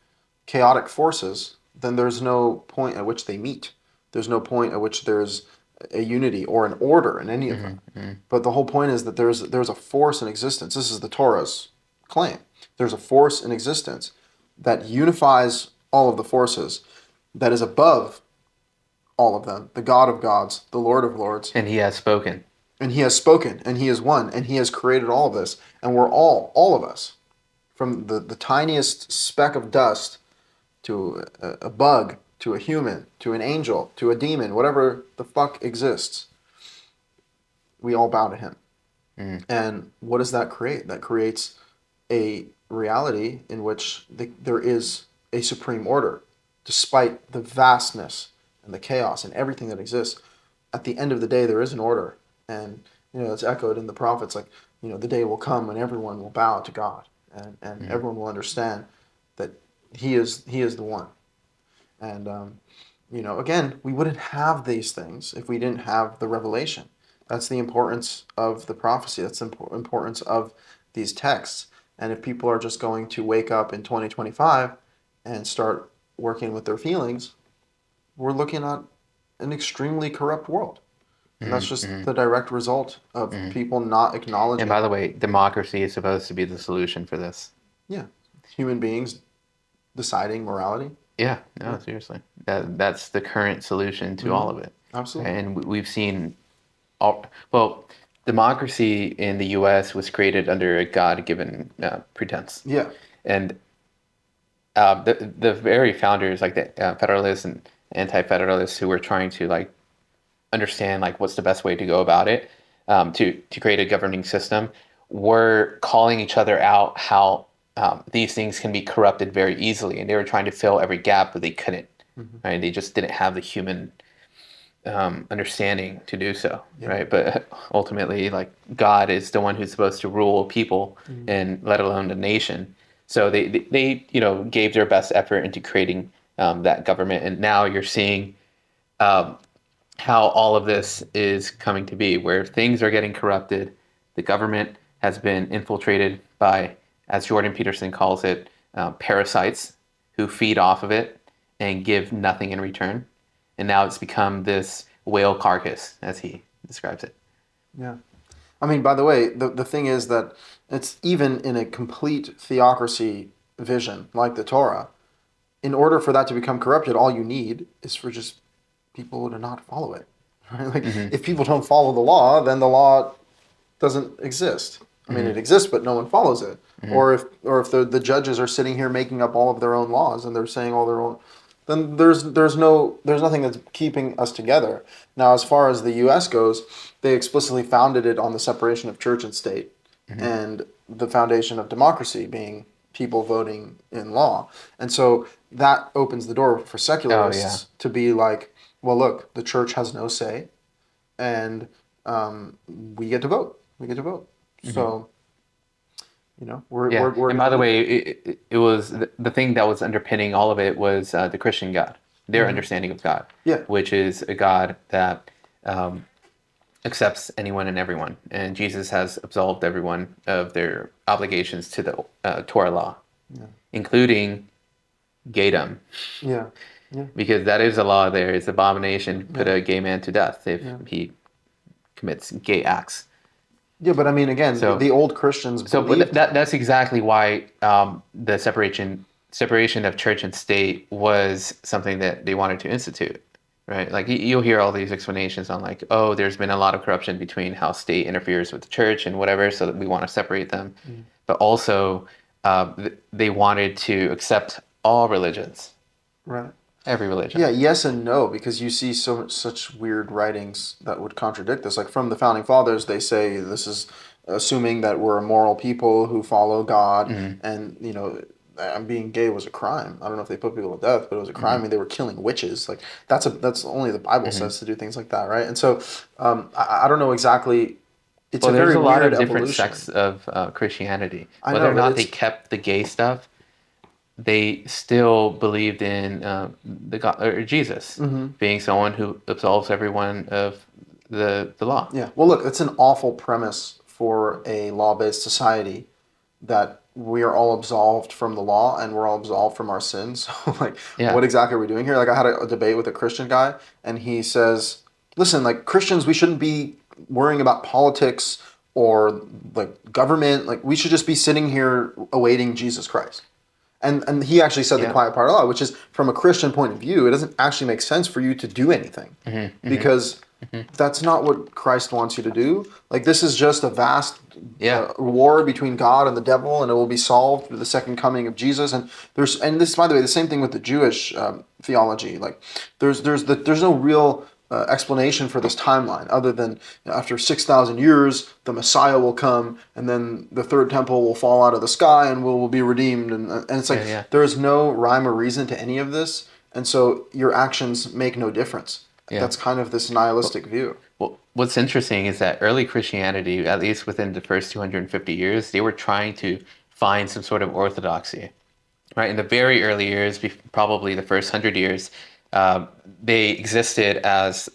chaotic forces, then there's no point at which they meet. There's no point at which there's a unity or an order in any of them. But the whole point is that there's a force in existence. This is the Torah's claim. There's a force in existence that unifies all of the forces, that is above all of them, the God of gods, the Lord of lords, And He has spoken. and He has spoken, and He is one, and He has created all of this, and we're all of us, from the tiniest speck of dust to a bug to a human to an angel to a demon, whatever the fuck exists, we all bow to Him. And what does that create? That creates a reality in which there is a supreme order, despite the vastness and the chaos and everything that exists. At the end of the day, there is an order, and it's echoed in the prophets. Like the day will come when everyone will bow to God, and everyone will understand that He is the one. And again, we wouldn't have these things if we didn't have the revelation. That's the importance of the prophecy. That's the importance of these texts. And if people are just going to wake up in 2025 and start working with their feelings, we're looking at an extremely corrupt world. And that's just the direct result of people not acknowledging. And by the way, democracy is supposed to be the solution for this. Yeah, human beings deciding morality. Yeah, no, seriously. That's the current solution to all of it. Absolutely. And we've seen democracy in the U.S. was created under a God-given pretense. Yeah. And the very founders, like the Federalists and Anti-Federalists, who were trying to like understand like what's the best way to go about it, to create a governing system, were calling each other out how these things can be corrupted very easily, and they were trying to fill every gap, but they couldn't. Right? They just didn't have the human understanding to do so. Right? But ultimately, like God is the one who's supposed to rule people, and let alone the nation. So they gave their best effort into creating that government, and now you're seeing how all of this is coming to be, where things are getting corrupted. The government has been infiltrated by, as Jordan Peterson calls it, parasites who feed off of it and give nothing in return. And now it's become this whale carcass, as he describes it. Yeah. I mean, by the way, the thing is that it's even in a complete theocracy vision like the Torah, in order for that to become corrupted, all you need is for just people to not follow it. Right? Like, if people don't follow the law, then the law doesn't exist. I mean, it exists, but no one follows it. Or if the judges are sitting here making up all of their own laws and they're saying all their own, then there's nothing that's keeping us together. Now, as far as the U.S. goes, they explicitly founded it on the separation of church and state, and the foundation of democracy being people voting in law. And so that opens the door for Oh yeah. secularists to be like, well, look, the church has no say, and we get to vote. We get to vote. Hmm. So, we're, Yeah. we're, we're And going by to the be. way, it was the thing that was underpinning all of it was the Christian God, their Hmm. understanding of God, Yeah, which is a God that um, accepts anyone and everyone. And Jesus has absolved everyone of their obligations to the Torah law, yeah, including gaydom, yeah, yeah, because that is a law there. It's abomination to put yeah, a gay man to death if yeah. he commits gay acts. Yeah, but I mean, again, the, So, the old Christians but believed that. that's exactly why the separation of church and state was something that they wanted to institute, right? Like you'll hear all these explanations on like, oh, there's been a lot of corruption between how state interferes with the church and whatever, so that we want to separate them. Mm. But also, they wanted to accept all religions, Right. every Yeah, religion. yes and no, because you see such weird writings that would contradict this. Like from the founding fathers, they say this is assuming that we're a moral people who follow God, Hmm. and being gay was a crime. I don't know if they put people to death, but it was a crime. I Hmm. mean, they were killing witches. Like that's only the Bible Hmm. says to do things like that, right? And so I don't know exactly. It's Well, a there's very a lot weird of different evolution. sects of Christianity. I Whether know, or but not they it's kept the gay stuff, they still believed in the God or Jesus mhm. being someone who absolves everyone of the law. Yeah. Well, look, it's an awful premise for a law-based society that we are all absolved from the law and we're all absolved from our sins. So, like, Yeah. what exactly are we doing here? Like, I had a debate with a Christian guy, and he says, listen, like, Christians, we shouldn't be worrying about politics or like government. Like, we should just be sitting here awaiting Jesus Christ. And he actually said the Yeah. quiet part a lot, which is from a Christian point of view, it doesn't actually make sense for you to do anything Hmm. Hmm. because Hmm. that's not what Christ wants you to do. Like this is just a vast Yeah. war between God and the devil, and it will be solved through the second coming of Jesus. And this, by the way, the same thing with the Jewish theology. Like there's no real explanation for this timeline other than after 6,000 years the Messiah will come, and then the third temple will fall out of the sky and will be redeemed. And it's like Yeah. Yeah. there is no rhyme or reason to any of this, and so your actions make no difference. Yeah. That's kind of this Well, nihilistic view. what's interesting is that early Christianity, at least within the first 250 years, they were trying to find some sort of orthodoxy. Right, in the very early years, probably the first 100 years, they existed as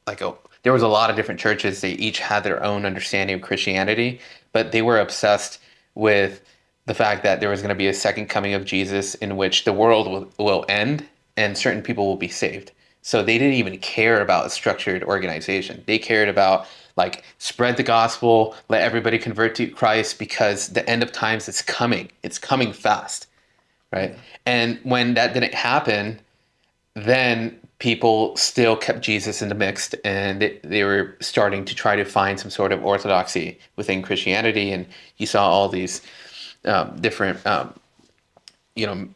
like there was a lot of different churches. They each had their own understanding of Christianity, but they were obsessed with the fact that there was going to be a second coming of Jesus in which the world will end and certain people will be saved. So they didn't even care about a structured organization. They cared about like spread the gospel, let everybody convert to Christ because the end of times is coming. It's coming fast, right? Yeah. And when that didn't happen, then people still kept Jesus in the mix, and they were starting to try to find some sort of orthodoxy within Christianity. And you saw all these different, you know,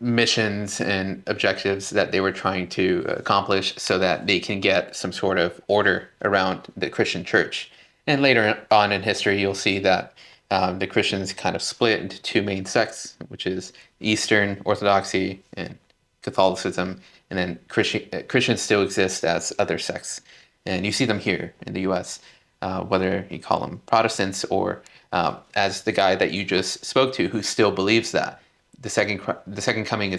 missions and objectives that they were trying to accomplish so that they can get some sort of order around the Christian church. And later on in history, you'll see that the Christians kind of split into two main sects, which is Eastern Orthodoxy and Catholicism, and then Christians still exist as other sects, and you see them here in the U.S. Whether you call them Protestants or as the guy that you just spoke to, who still believes that the second coming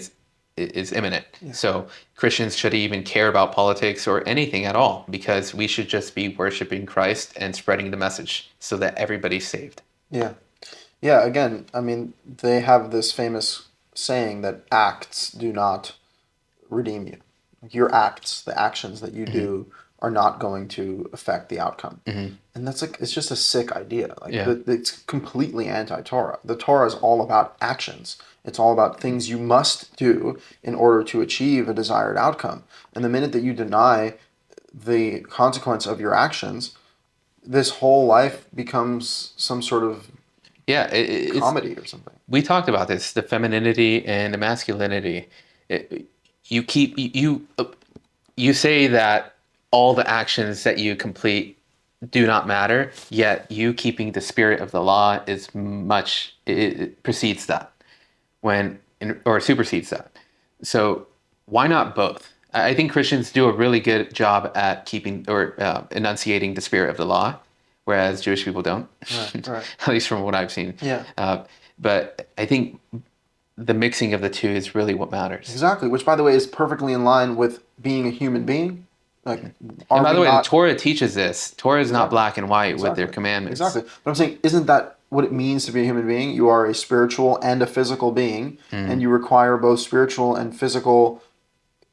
is imminent. Yeah. So Christians should even care about politics or anything at all because we should just be worshiping Christ and spreading the message so that everybody's saved. Yeah. Yeah. Again, I mean, they have this famous saying that acts do not redeem you. Like your acts, the actions that you Hmm. do, are not going to affect the outcome. Hmm. And that's like it's just a sick idea. Like Yeah. it's completely anti-Torah. The Torah is all about actions. It's all about things you must do in order to achieve a desired outcome. And the minute that you deny the consequence of your actions, this whole life becomes some sort of Yeah. It's comedy or something. we talked about this, the femininity and the masculinity. It, you keep you say that all the actions that you complete do not matter, yet you keeping the spirit of the law is much it precedes that. or supersedes that. So why not both? I think Christians do a really good job at keeping or enunciating the spirit of the law, whereas Jewish people don't, Right. at least from what I've seen. Yeah. But I think the mixing of the two is really what matters. Exactly. Which, by the way, is perfectly in line with being a human being. Like, And are by the we way, the not Torah teaches this. Torah is not exactly? black and white with their Exactly. commandments. Exactly. But I'm saying, isn't that what it means to be a human being? You are a spiritual and a physical being, and you require both spiritual and physical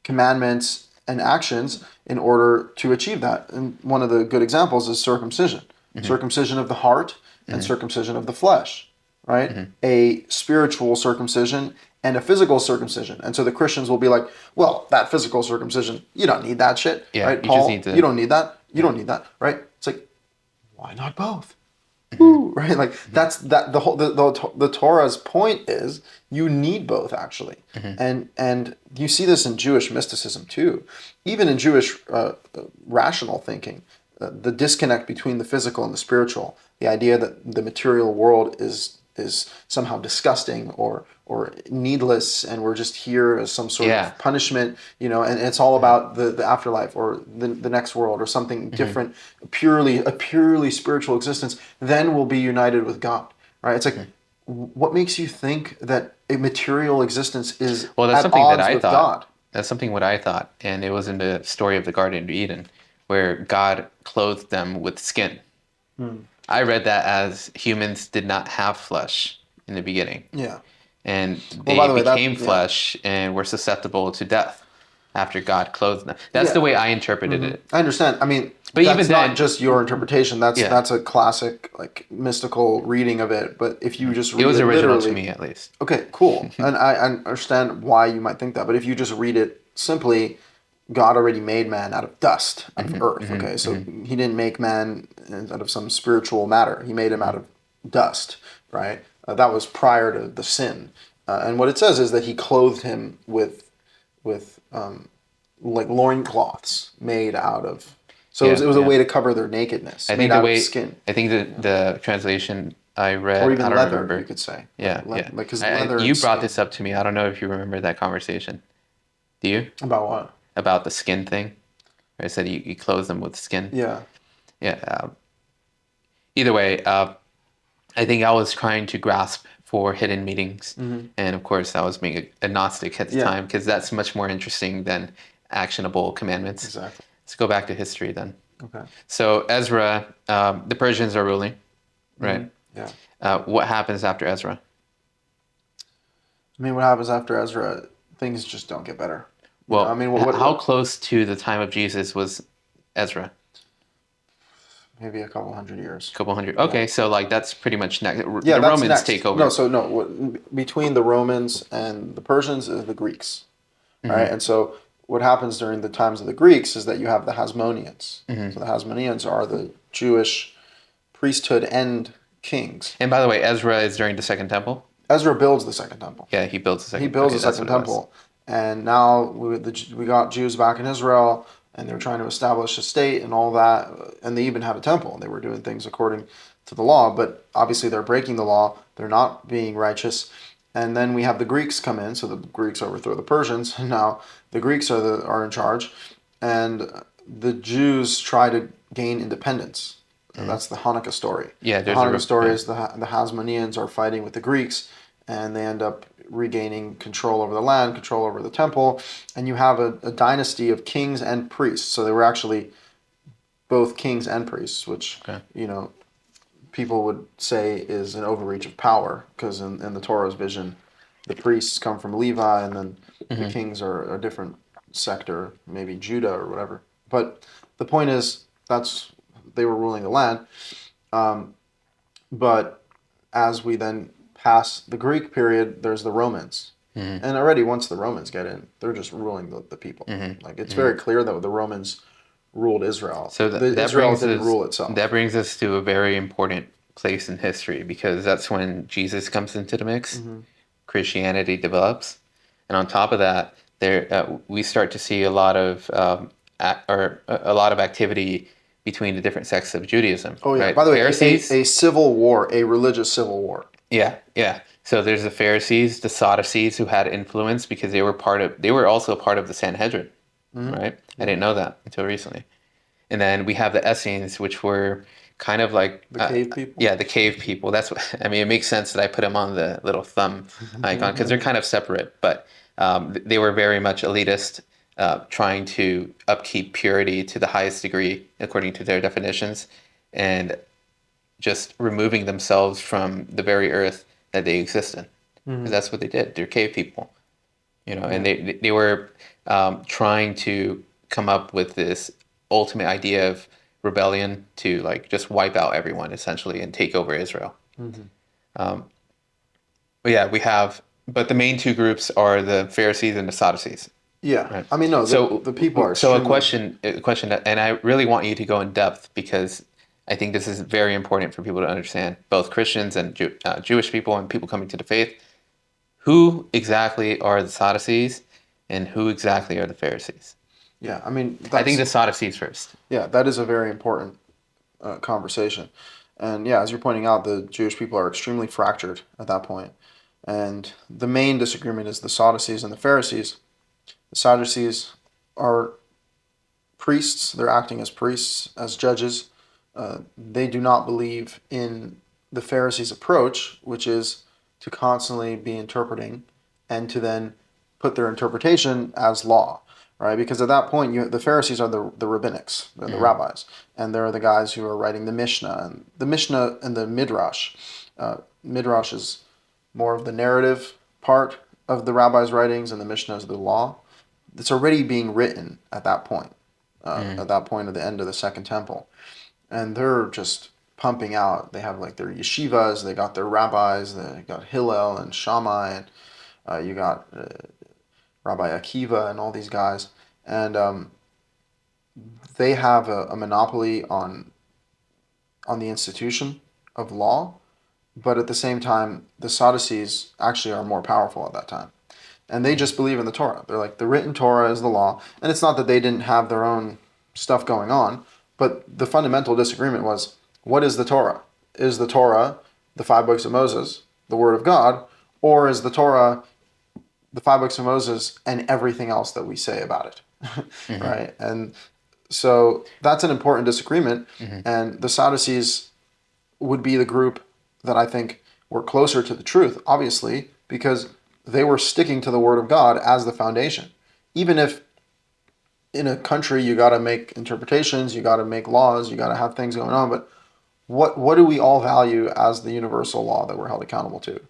commandments and actions in order to achieve that. And one of the good examples is circumcision. Circumcision of the heart and circumcision of the flesh, right? A spiritual circumcision and a physical circumcision. And so the Christians will be like, well, that physical circumcision, you don't need that shit, Yeah, right? you Paul, just need to. you don't need that. You don't need that, right? It's like, why not both? Woo, right? Like that's that the whole the Torah's point is you need both actually, and you see this in Jewish mysticism too, even in Jewish rational thinking, the disconnect between the physical and the spiritual, the idea that the material world is somehow disgusting or needless, and we're just here as some sort of punishment, and it's all about the afterlife or the next world or something different, a purely spiritual existence, then we'll be united with God, right? It's like, what makes you think that a material existence is Well, that's at something that odds I with thought. God? That's something what I thought, and it was in the story of the Garden of Eden, where God clothed them with skin. I read that as humans did not have flesh in the beginning, Yeah. and Well, by they the way, became flesh and were susceptible to death after God clothed them. That's the way I interpreted it. I understand. I mean, But that's even then, not just your interpretation. That's Yeah. that's a classic like mystical reading of it. But if you just read it was original literally, to me, at least. okay, cool, and I understand why you might think that. But if you just read it simply, God already made man out of dust, out of earth. Okay, so He didn't make man out of some spiritual matter. He made him out of dust, right? That was prior to the sin. And what it says is that He clothed him with like loincloths made out of. So it was a way to cover their nakedness, I made think the out way of skin, I think the translation I read, or even I don't leather. remember. You could say. Yeah, like, yeah. because leather. You and brought skin. this up to me. I don't know if you remember that conversation. Do you? About what? About the skin thing. I said you clothe them with skin. Yeah. Yeah. Either way, I think I was trying to grasp for hidden meanings, and of course, I was being a Gnostic at the time, because that's much more interesting than actionable commandments. Exactly. Let's go back to history then. Okay. So Ezra, the Persians are ruling, right? Yeah. What happens after Ezra? I mean, what happens after Ezra? Things just don't get better. Well, I mean, how close to the time of Jesus was Ezra? Maybe a couple hundred years. A couple hundred. Okay, so like that's pretty much next. Yeah, the that's Romans next. take over. No, so no. Between the Romans and the Persians is the Greeks, right? And so what happens during the times of the Greeks is that you have the Hasmoneans. So the Hasmoneans are the Jewish priesthood and kings. And by the way, Ezra is during the Second Temple. Ezra builds the Second Temple. Yeah, he builds the second. He builds okay, the Second Temple, and now we got Jews back in Israel, and they were trying to establish a state and all that, and they even had a temple, and they were doing things according to the law, but obviously they're breaking the law, they're not being righteous, and then we have the Greeks come in, so the Greeks overthrow the Persians, and now the Greeks are in charge, and the Jews try to gain independence. And that's the Hanukkah story. Yeah, the Hanukkah story is the Hasmoneans are fighting with the Greeks, and they end up regaining control over the land, control over the temple, and you have a dynasty of kings and priests. So they were actually both kings and priests, which people would say is an overreach of power, because in the Torah's vision, the priests come from Levi, and then the kings are a different sector, maybe Judah or whatever. But the point is, they were ruling the land. But as we then pass the Greek period, there's the Romans. And already once the Romans get in, they're just ruling the people. Like it's very clear that the Romans ruled Israel. So Israel didn't rule itself. That brings us to a very important place in history, because that's when Jesus comes into the mix. Christianity develops, and on top of that, we start to see a lot of activity between the different sects of Judaism. Oh yeah. Right? By the way, Pharisees, a civil war, a religious civil war. Yeah, yeah. So there's the Pharisees, the Sadducees who had influence because they were also part of the Sanhedrin, Hmm. right? I Yeah. didn't know that until recently. And then we have the Essenes, which were kind of like, The cave people. yeah, the cave people. That's what I mean. It makes sense that I put them on the little thumb icon because they're kind of separate, but they were very much elitist, trying to upkeep purity to the highest degree according to their definitions, and just removing themselves from the very earth that they exist in, because Hmm. that's what they did. They're cave people, and Yeah. they were trying to come up with this ultimate idea of rebellion to like just wipe out everyone essentially and take over Israel. Hmm. But yeah, but the main two groups are the Pharisees and the Sadducees, Yeah. right? I mean, no, So, the people are so extremely. a question that, and I really want you to go in depth because I think this is very important for people to understand, both Christians and Jewish people and people coming to the faith. Who exactly are the Sadducees, and who exactly are the Pharisees? Yeah. I mean, I think the Sadducees first. yeah, that is a very important conversation. And yeah, as you're pointing out, the Jewish people are extremely fractured at that point. And the main disagreement is the Sadducees and the Pharisees. The Sadducees are priests, they're acting as priests, as judges. They do not believe in the Pharisees' approach, which is to constantly be interpreting and to then put their interpretation as law, right? Because at that point, the Pharisees are the rabbinics, they're the Mm-hmm. rabbis, and they're the guys who are writing the Mishnah and the Midrash. Midrash is more of the narrative part of the rabbi's writings, and the Mishnah is the law. It's already being written Mm-hmm. at that point at the end of the Second Temple, and they're just pumping out. They have like their yeshivas, they got their rabbis, they got Hillel and Shammai, and you got Rabbi Akiva and all these guys, and they have a monopoly on the institution of law. But at the same time, the Sadducees actually are more powerful at that time. And they just believe in the Torah. They're like, the written Torah is the law. And it's not that they didn't have their own stuff going on, but the fundamental disagreement was, what is the Torah? Is the Torah the five books of Moses, the Word of God, or is the Torah the five books of Moses and everything else that we say about it? Mm-hmm. Right? And so that's an important disagreement. Mm-hmm. And the Sadducees would be the group that I think were closer to the truth, obviously, because they were sticking to the Word of God as the foundation. Even if in a country you got to make interpretations, you got to make laws, you got to have things going on, but what do we all value as the universal law that we're held accountable to?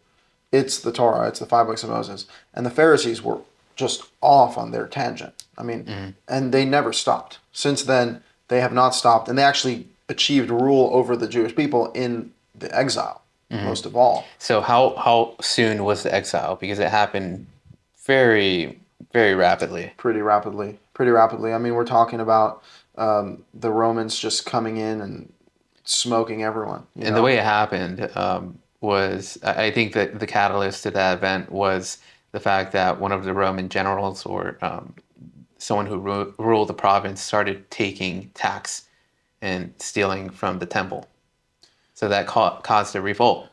It's the Torah, it's the five books of Moses. And the Pharisees were just off on their tangent. I mean, Mm-hmm. and they never stopped. Since then, they have not stopped, and they actually achieved rule over the Jewish people in the exile, Mm-hmm. most of all. So how soon was the exile? Because it happened very very rapidly. Pretty rapidly. Pretty rapidly. I mean, we're talking about the Romans just coming in and smoking everyone, you And the know? way it happened was, I think that the catalyst to that event was the fact that one of the Roman generals or someone who ruled the province started taking tax and stealing from the temple. So that caused a revolt,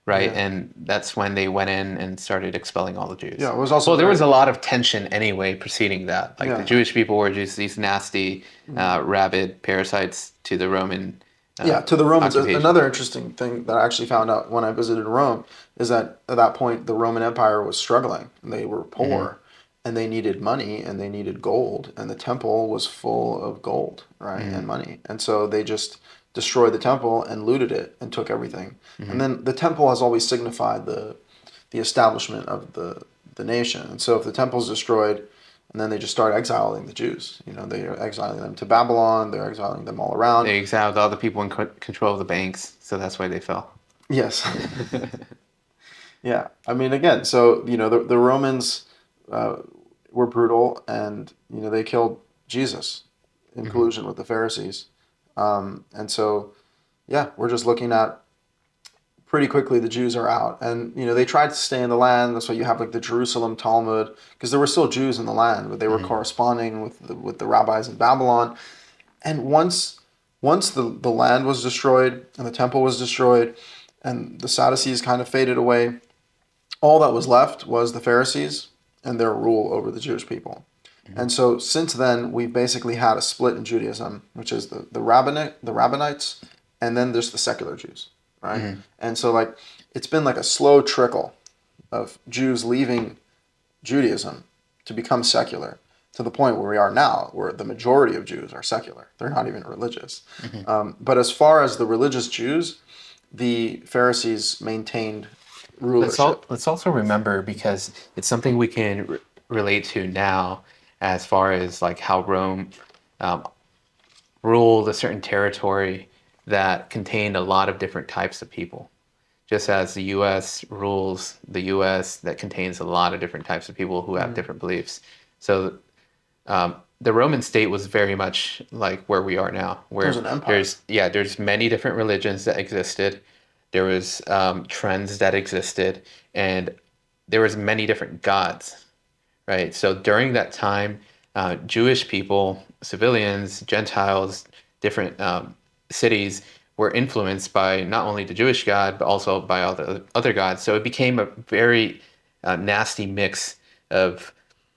right? Yeah. And that's when they went in and started expelling all the Yeah, Jews. it was also Well, there was very, a lot of tension anyway preceding that. Like the yeah. Jewish people were just these nasty, Mhm. rabid parasites to the Roman Yeah, uh, to the Romans, occupation. another interesting thing that I actually found out when I visited Rome is that at that point the Roman Empire was struggling. They were Hmm. poor and they needed money and they needed gold, and the temple was full of gold, right, Hmm. and money. And so they just destroyed the temple and looted it and took everything. And Hmm. then the temple has always signified the establishment of the nation. And so if the temple's destroyed, and then they just start exiling the Jews. You know, they are exiling them to Babylon. They're exiling them all around. They exiled all the people in control of the banks, so that's why they fell. Yes. Yeah. I mean, again, so, you know, the Romans uh, were brutal and, you know, they killed Jesus in Hmm. collusion with the Pharisees. And so, yeah, we're just looking at pretty quickly the Jews are out. And, you know, they tried to stay in the land. That's why you have like the Jerusalem Talmud, because there were still Jews in the land, but they were Hmm. corresponding with the rabbis in Babylon. And once the land was destroyed and the temple was destroyed, and the Sadducees kind of faded away. All that was left was the Pharisees and their rule over the Jewish people. And so since then, we've basically had a split in Judaism, which is the rabbinites, and then there's the secular Jews, right? And so like it's been like a slow trickle of Jews leaving Judaism to become secular to the point where we are now, where the majority of Jews are secular. They're not even religious. But as far as the religious Jews, the Pharisees maintained rulership. Let's also remember, because it's something we can relate to now, as far as like how Rome ruled a certain territory that contained a lot of different types of people. Just as the U.S. rules the U.S. that contains a lot of different types of people who have different beliefs. So the Roman state was very much like where we are now, where There's an empire. there's many different religions that existed. There was trends that existed, and there was many different gods, right? So during that time, Jewish people, civilians, Gentiles, different cities were influenced by not only the Jewish God, but also by all the other gods. So it became a very nasty mix of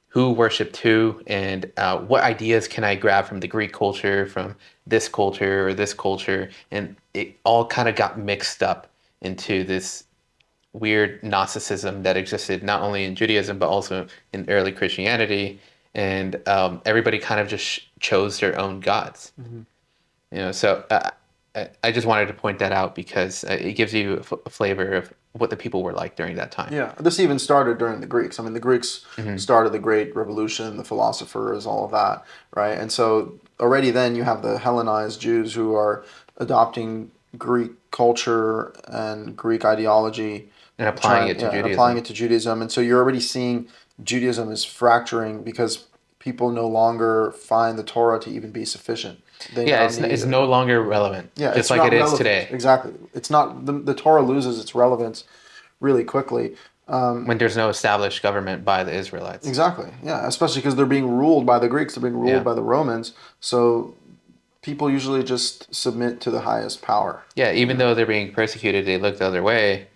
who worshipped who, and what ideas can I grab from the Greek culture, from this culture or this culture. And it all kind of got mixed up into this weird Gnosticism that existed not only in Judaism, but also in early Christianity. And everybody kind of just chose their own gods. So I just wanted to point that out, because it gives you a flavor of what the people were like during that time. Yeah, this even started during the Greeks. I mean, the Greeks started the Great Revolution, the philosophers, all of that, right? And so already then you have the Hellenized Jews who are adopting Greek culture and Greek ideology And applying it to and Judaism. applying it to Judaism. And so you're already seeing Judaism is fracturing because people no longer find the Torah to even be sufficient. They now It's need no longer relevant, yeah, just it's like not it is relevant. today, Exactly. It's not the Torah loses its relevance really quickly. when there's no established government by the Israelites. Exactly. Yeah, especially because they're being ruled by the Greeks, they're being ruled Yeah. by the Romans. So people usually just submit to the highest power. Yeah, even though they're being persecuted, they look the other way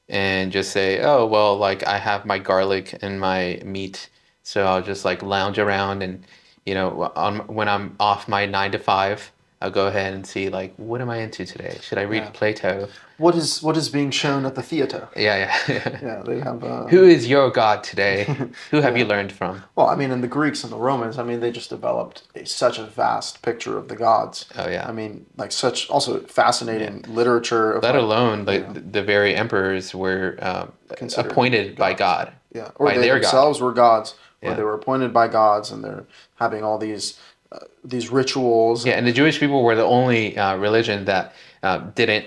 and just say, "Oh, well, like I have my garlic and my meat, so I'll just like lounge around, and when I'm off my 9 to 5, I'll go ahead and see like what am I into today? Should I read Yeah. Plato? What is being shown at the theater? Yeah. Yeah, they have Who is your god today? Who have you yeah. learned from? Well, I mean, in the Greeks and the Romans, I mean, they just developed such a vast picture of the gods. Oh yeah. I mean, like such also fascinating literature of Let like, alone the very emperors were considered appointed by God, yeah, or by they their God. themselves were gods, or Yeah. they were appointed by gods, and they're having all these rituals. Yeah, and the Jewish people were the only religion that didn't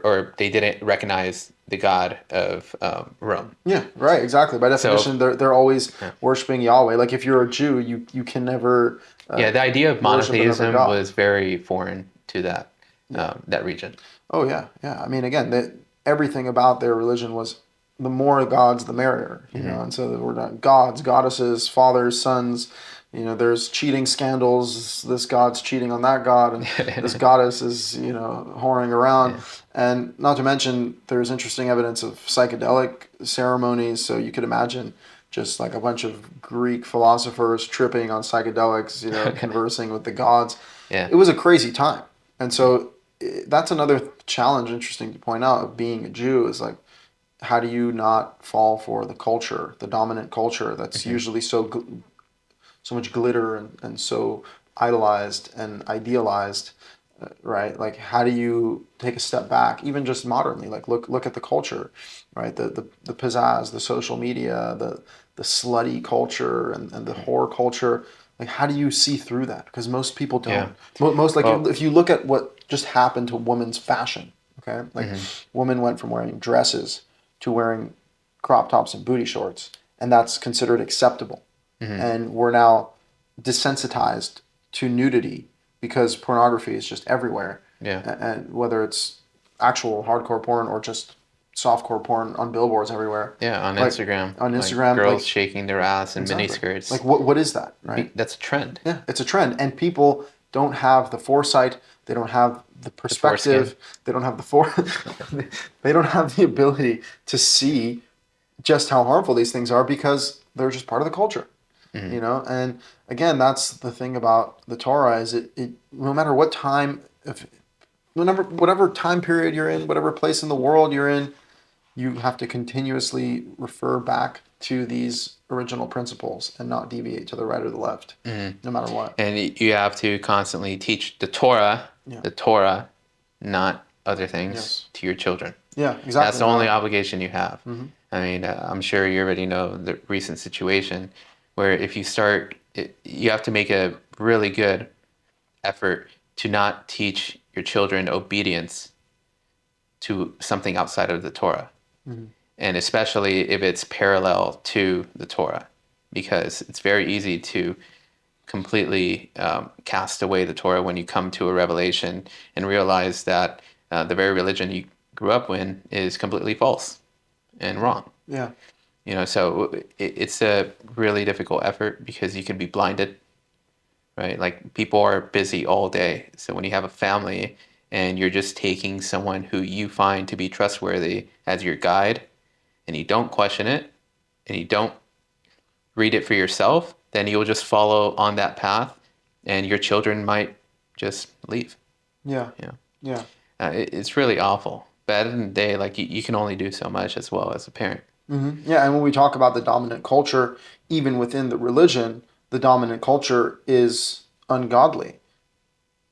or they didn't recognize the God of Rome. Yeah, right, exactly. By definition, they're always worshiping Yahweh. Like if you're a Jew, you can never. The idea of worship another monotheism god. was very foreign to that region. Oh yeah, yeah. I mean, again, everything about their religion was the more gods, the merrier. You know, and so there were not gods, goddesses, fathers, sons. You know, there's cheating scandals. This god's cheating on that god, and this goddess is whoring around. And not to mention, there's interesting evidence of psychedelic ceremonies. So you could imagine just like a bunch of Greek philosophers tripping on psychedelics, conversing with the gods. Yeah. It was a crazy time. And so that's another challenge, interesting to point out, of being a Jew is like, how do you not fall for the culture, the dominant culture that's usually so much glitter and so idolized and idealized, right? Like, how do you take a step back, even just modernly? Like, look at the culture, right? The pizzazz, the social media, the slutty culture and the whore culture. Like, how do you see through that? Because most people don't. Most like if you look at what just happened to women's fashion, okay, like women went from wearing dresses to wearing crop tops and booty shorts, and that's considered acceptable. And we're now desensitized to nudity because pornography is just everywhere. Yeah. And whether it's actual hardcore porn or just softcore porn on billboards everywhere. Yeah, on Like, Instagram. on like Instagram, girls like- shaking their ass in Exactly. miniskirts. Like what is that, right? That's a trend. Yeah, it's a trend, and people don't have the foresight. They don't have the foreskin. perspective. They don't have the they don't have the ability to see just how harmful these things are because they're just part of the culture. Mhm. You know, and again, that's the thing about the Torah is it no matter what time, if whatever time period you're in, whatever place in the world you're in, you have to continuously refer back to these original principles and not deviate to the right or the left, Mhm. no matter what. And you have to constantly teach Yeah. the Torah, not other things, Yes. to your children. Yeah. That's Exactly. the only Now. obligation you have. Hmm. I mean, I'm sure you already know the recent situation where if you start, you have to make a really good effort to not teach your children obedience to something outside of the Torah. Hmm. And especially if it's parallel to the Torah, because it's very easy to completely cast away the Torah when you come to a revelation and realize that the very religion you grew up in is completely false and wrong. Yeah. You know, so it's a really difficult effort because you can be blinded, right? Like people are busy all day. So when you have a family and you're just taking someone who you find to be trustworthy as your guide and you don't question it and you don't read it for yourself, then you'll just follow on that path and your children might just leave. Yeah. You know, Yeah. it's really awful. But at the end of the day, like you can only do so much as well as a parent. Yeah, and when we talk about the dominant culture, even within the religion, the dominant culture is ungodly.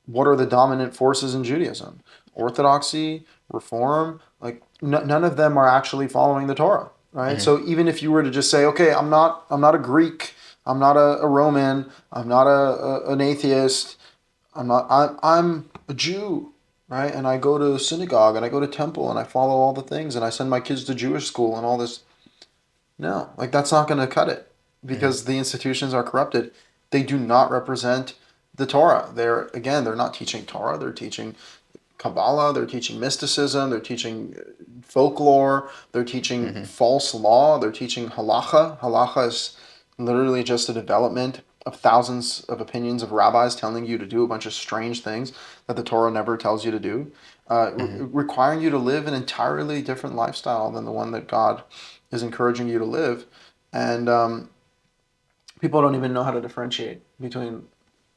What are the dominant forces in Judaism? Orthodoxy, Reform, like none of them are actually following the Torah, right? Hmm. So even if you were to just say, okay, I'm not a Greek, I'm not a Roman, I'm not an atheist, I'm a Jew, right? And I go to synagogue and I go to temple and I follow all the things and I send my kids to Jewish school and all this. No, like that's not going to cut it Hmm. because the institutions are corrupted. They do not represent the Torah. They're not teaching Torah. They're teaching Kabbalah. They're teaching mysticism. They're teaching folklore. They're teaching Hmm. false law. They're teaching halacha. Halacha is literally just a development of thousands of opinions of rabbis telling you to do a bunch of strange things that the Torah never tells you to do, Hmm. requiring you to live an entirely different lifestyle than the one that God is encouraging you to live. And people don't even know how to differentiate between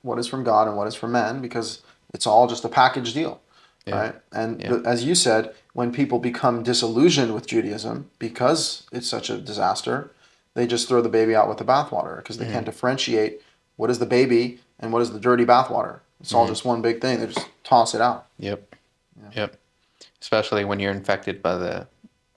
what is from God and what is from man because it's all just a package deal, Yeah. right? And Yeah. as you said, when people become disillusioned with Judaism because it's such a disaster, they just throw the baby out with the bathwater because they can't Hmm. differentiate what is the baby and what is the dirty bathwater. It's all Hmm. just one big thing. They just toss it out. Yep. Yeah. Yep. Especially when you're infected by the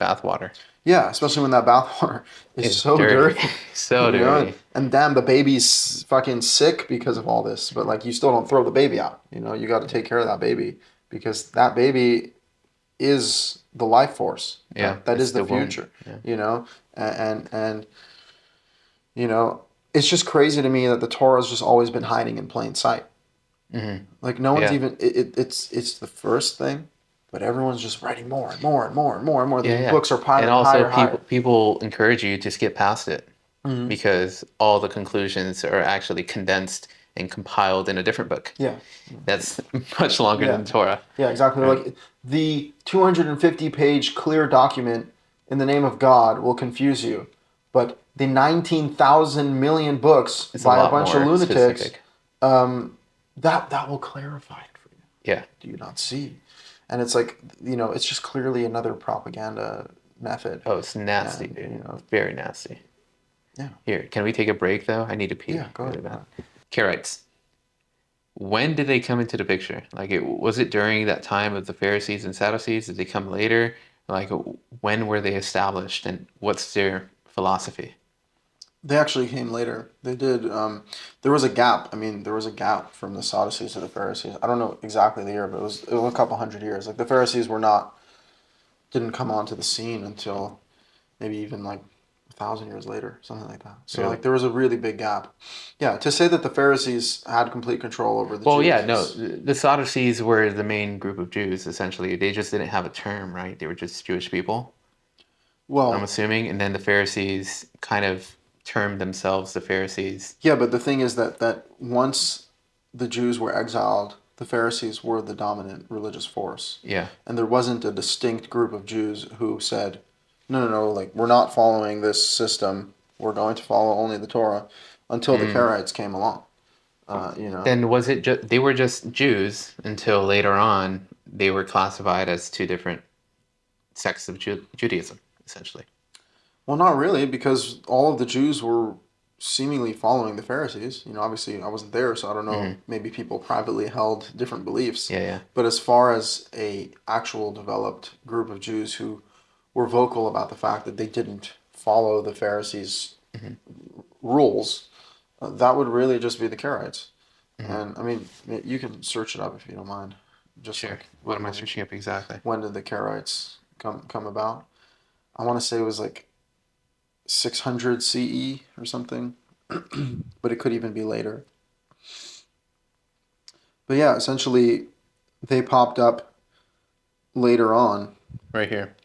bathwater. Yeah, especially when that bathwater is It's so dirty. dirty, So you know, dirty. and damn, the baby's fucking sick because of all this. But like, you still don't throw the baby out. You know, you got to take care of that baby because that baby is the life force. Yeah. That It's is the the womb. future. Yeah. You know, and you know, it's just crazy to me that the Torah has just always been hiding in plain sight. Hmm. Like no one's Yeah. even. It's the first thing, but everyone's just writing more and more and more and more and more. Yeah. These Yeah. books are And piling also higher, people encourage you to skip past it higher. because all the conclusions are actually condensed and compiled in a different book. Yeah. That's much longer Yeah. than Torah. Yeah, exactly. Right? Like the 250-page clear document in the name of God will confuse you, but the 19,000 million books It's a by a lot bunch of more lunatics, specific. that will clarify it for you. Yeah. Do you not see? And it's like, you know, it's just clearly another propaganda method. Oh, it's nasty, And, dude. you know, Very nasty. yeah. Here, can we take a break though? I need to pee Yeah, go really ahead. bad. Karaites. When did they come into the picture? Like, was it during that time of the Pharisees and Sadducees? Did they come later? Like, when were they established, and what's their philosophy? They actually came later. They did. There was a gap. I mean, there was a gap from the Sadducees to the Pharisees. I don't know exactly the year, but it was a couple hundred years. Like the Pharisees didn't come onto the scene until maybe even like 1,000 years later, something like that. So Really? like there was a really big gap. Yeah, to say that the Pharisees had complete control over the Well, Jews yeah, no. is The Sadducees were the main group of Jews. Essentially, they just didn't have a term, right? They were just Jewish people. I'm well, assuming, and then the Pharisees kind of termed themselves the Pharisees. yeah, but the thing is that once the Jews were exiled the Pharisees were the dominant religious force. Yeah. And there wasn't a distinct group of Jews who said, no, like, we're not following this system. We're going to follow only the Torah until the Karaites came along. Then was it just they were just Jews until later on they were classified as two different sects of Judaism, essentially? Well, not really, because all of the Jews were seemingly following the Pharisees. Obviously I wasn't there, so I don't know. Maybe people privately held different beliefs. Yeah, yeah. But as far as a actual developed group of Jews who were vocal about the fact that they didn't follow the Pharisees' rules, that would really just be the Karaites. And I mean, you can search it up if you don't mind. Just Sure. like What am I searching up exactly? when did the Karaites come about? I want to say it was like 600 CE or something, but it could even be later. But yeah, essentially, they popped up later on. Right here.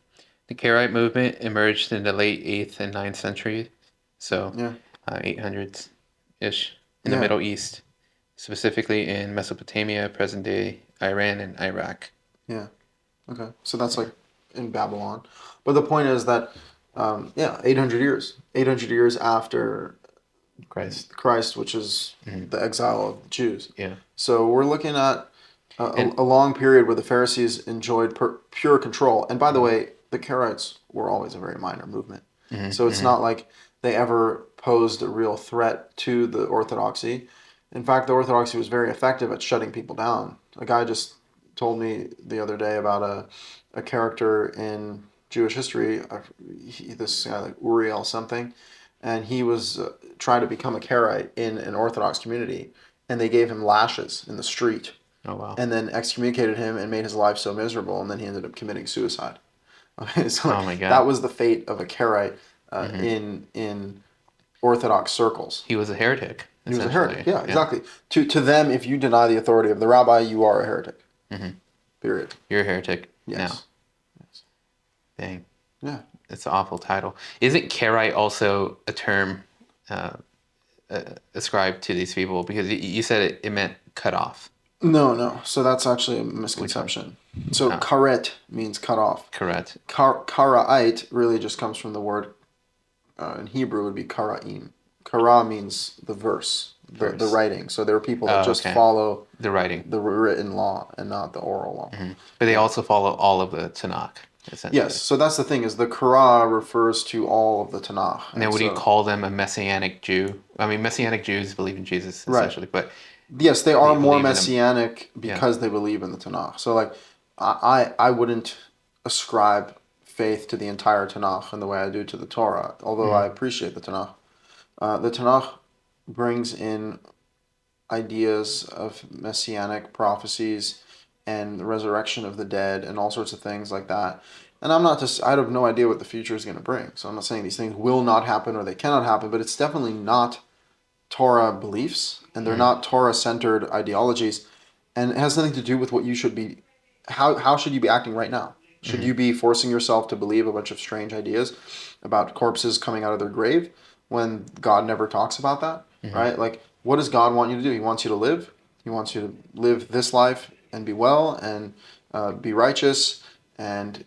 The Karaite movement emerged in the late 8th and 9th century, so Yeah, 800s-ish, in the Middle East, specifically in Mesopotamia, present-day Iran, and Iraq. yeah. Okay, so that's like in Babylon. But the point is that, 800 years. 800 years after Christ, which is the exile of the Jews. Yeah. So we're looking at a long period where the Pharisees enjoyed pure control. And by the way, the Karaites were always a very minor movement. So it's not like they ever posed a real threat to the Orthodoxy. In fact, the Orthodoxy was very effective at shutting people down. A guy just told me the other day about a character in Jewish history, this guy like Uriel something, and he was trying to become a Karaite in an Orthodox community, and they gave him lashes in the street. Oh, wow. And then excommunicated him and made his life so miserable, and then he ended up committing suicide. Okay, so Oh, my God. that was the fate of a Karaite in Orthodox circles. He was a heretic. He was a heretic. Yeah, exactly. To them, if you deny the authority of the rabbi, you are a heretic. Period. You're a heretic now. Yes. Dang. Yeah. That's an awful title. Isn't Karaite also a term ascribed to these people? Because you said it meant cut off. No. So that's actually a misconception. So karet means cut off. Correct. Karaite really just comes from the word in Hebrew would be karaim. Kara means the verse, the writing. So there are people that just follow the writing, the written law, and not the oral law. But they also follow all of the Tanakh, essentially. Yes. So that's the thing is the Kara refers to all of the Tanakh. Now, would you call them a Messianic Jew? I mean, Messianic Jews believe in Jesus, essentially, but yes, they are more Messianic because they believe in the Tanakh. So, like, I wouldn't ascribe faith to the entire Tanakh in the way I do to the Torah, although I appreciate the Tanakh. The Tanakh brings in ideas of messianic prophecies and the resurrection of the dead and all sorts of things like that. And I have no idea what the future is going to bring. So I'm not saying these things will not happen or they cannot happen, but it's definitely not Torah beliefs, and they're not Torah-centered ideologies, and it has nothing to do with what you should be. How should you be acting right now? Should you be forcing yourself to believe a bunch of strange ideas about corpses coming out of their grave when God never talks about that, right? Like, what does God want you to do? He wants you to live. He wants you to live this life and be well and be righteous. And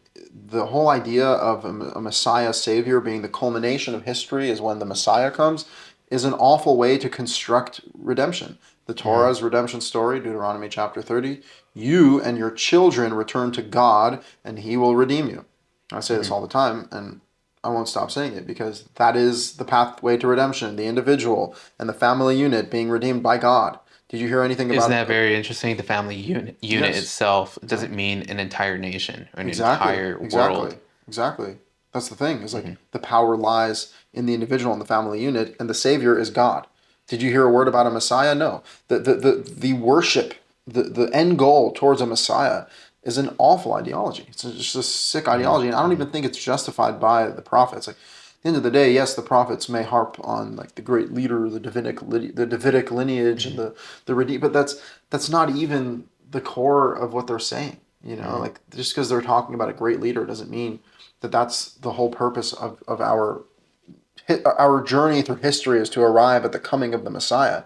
the whole idea of a Messiah Savior being the culmination of history is when the Messiah comes is an awful way to construct redemption. The Torah's redemption story, Deuteronomy chapter 30, you and your children return to God and He will redeem you. I say this all the time, and I won't stop saying it because that is the pathway to redemption, the individual and the family unit being redeemed by God. Did you hear anything about Isn't that very interesting? The family unit itself doesn't mean an entire nation or an entire world. Exactly. That's the thing. Is like the power lies in the individual and the family unit, and the Savior is God. Did you hear a word about a Messiah? No. The worship, the end goal towards a Messiah is an awful ideology. It's just a sick ideology, and I don't even think it's justified by the prophets. Like, at the end of the day, yes, the prophets may harp on like the great leader, the Davidic lineage, and the redeem, but that's not even the core of what they're saying. Like, just because they're talking about a great leader doesn't mean that that's the whole purpose of our journey through history is to arrive at the coming of the Messiah.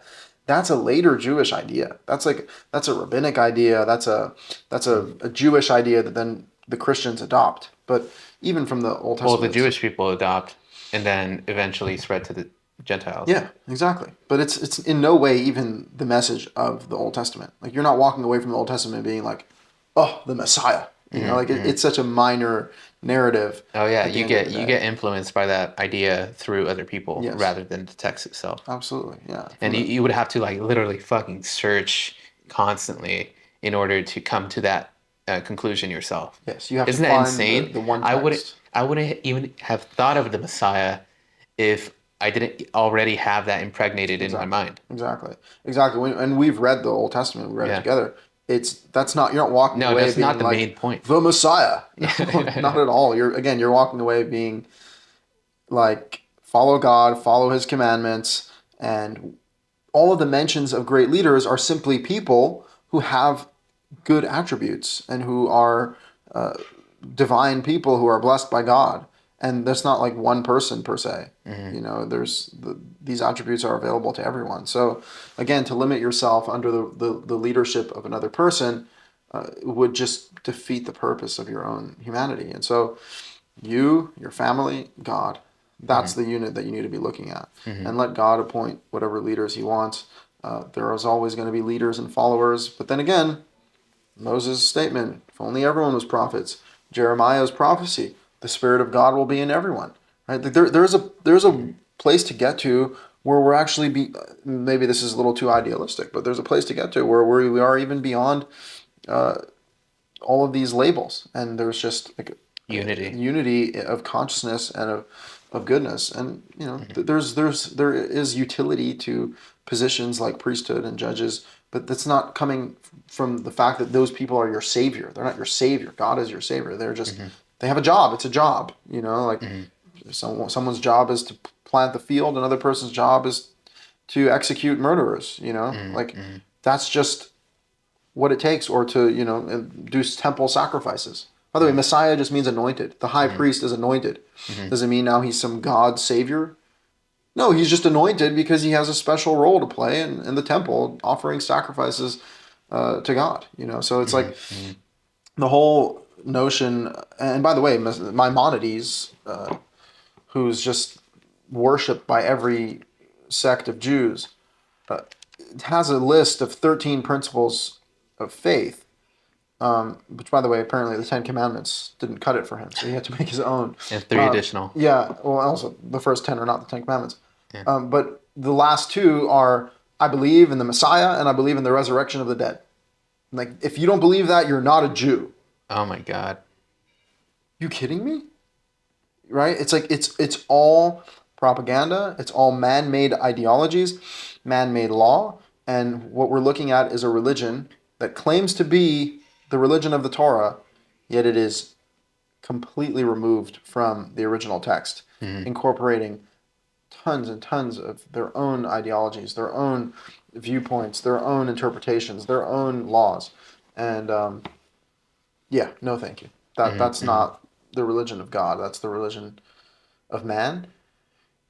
That's a later Jewish idea. That's a rabbinic idea. That's a Jewish idea that then the Christians adopt. But even from the Old Well, the Testament, Jewish people adopt and then eventually spread to the Gentiles. yeah, exactly. But it's in no way even the message of the Old Testament. Like you're not walking away from the Old Testament being like, oh, the Messiah. Like it's such a minor narrative. Oh yeah, At the you end of get the you day. get influenced by that idea through other people Yes, rather than the text itself. absolutely. Yeah. And From the you would have to like literally fucking search constantly in order to come to that conclusion yourself. yes, you have to Isn't that find insane? the one I wouldn't text. I wouldn't even have thought of the Messiah if I didn't already have that impregnated in my Exactly. mind. Exactly. Exactly. And we've read the Old Testament. We read it Yeah. together. That's not, you're not walking No, away that's not being the like main point. the Messiah. No, not Yeah. at all. You're walking away being like follow God, follow His commandments, and all of the mentions of great leaders are simply people who have good attributes and who are divine people who are blessed by God. And that's not like one person per se. These attributes are available to everyone. So again, to limit yourself under the leadership of another person would just defeat the purpose of your own humanity. And so you, your family, God, that's the unit that you need to be looking at. And let God appoint whatever leaders He wants. There is always going to be leaders and followers. But then again, Moses' statement, if only everyone was prophets. Jeremiah's prophecy, the Spirit of God will be in everyone. Right? There's a place to get to where we're actually maybe this is a little too idealistic, but there's a place to get to where we are even beyond all of these labels. And there's just like Unity. unity of consciousness and of goodness. And there is utility to positions like priesthood and judges, but that's not coming from the fact that those people are your savior. They're not your savior. God is your savior. They're just they have a job. It's a job. Like someone's job is to plant the field, another person's job is to execute murderers. Like that's just what it takes, or to do temple sacrifices. By the way, Messiah just means anointed. The high priest is anointed. Does it mean now he's some God savior? No, he's just anointed because he has a special role to play in the temple, offering sacrifices to God. So it's like the whole notion. And by the way, Maimonides, who's just worshipped by every sect of Jews, has a list of 13 principles of faith. Which, by the way, apparently the Ten Commandments didn't cut it for him, so he had to make his own. And three additional. Yeah, well, also the first 10 are not the Ten Commandments, Yeah. but the last two are: I believe in the Messiah and I believe in the resurrection of the dead. Like, if you don't believe that, you're not a Jew. Oh my God. You kidding me? Right? It's like it's all propaganda. It's all man-made ideologies, man-made law, and what we're looking at is a religion that claims to be the religion of the Torah, yet it is completely removed from the original text, incorporating tons and tons of their own ideologies, their own viewpoints, their own interpretations, their own laws. And yeah, no thank you. That's not the religion of God. That's the religion of man.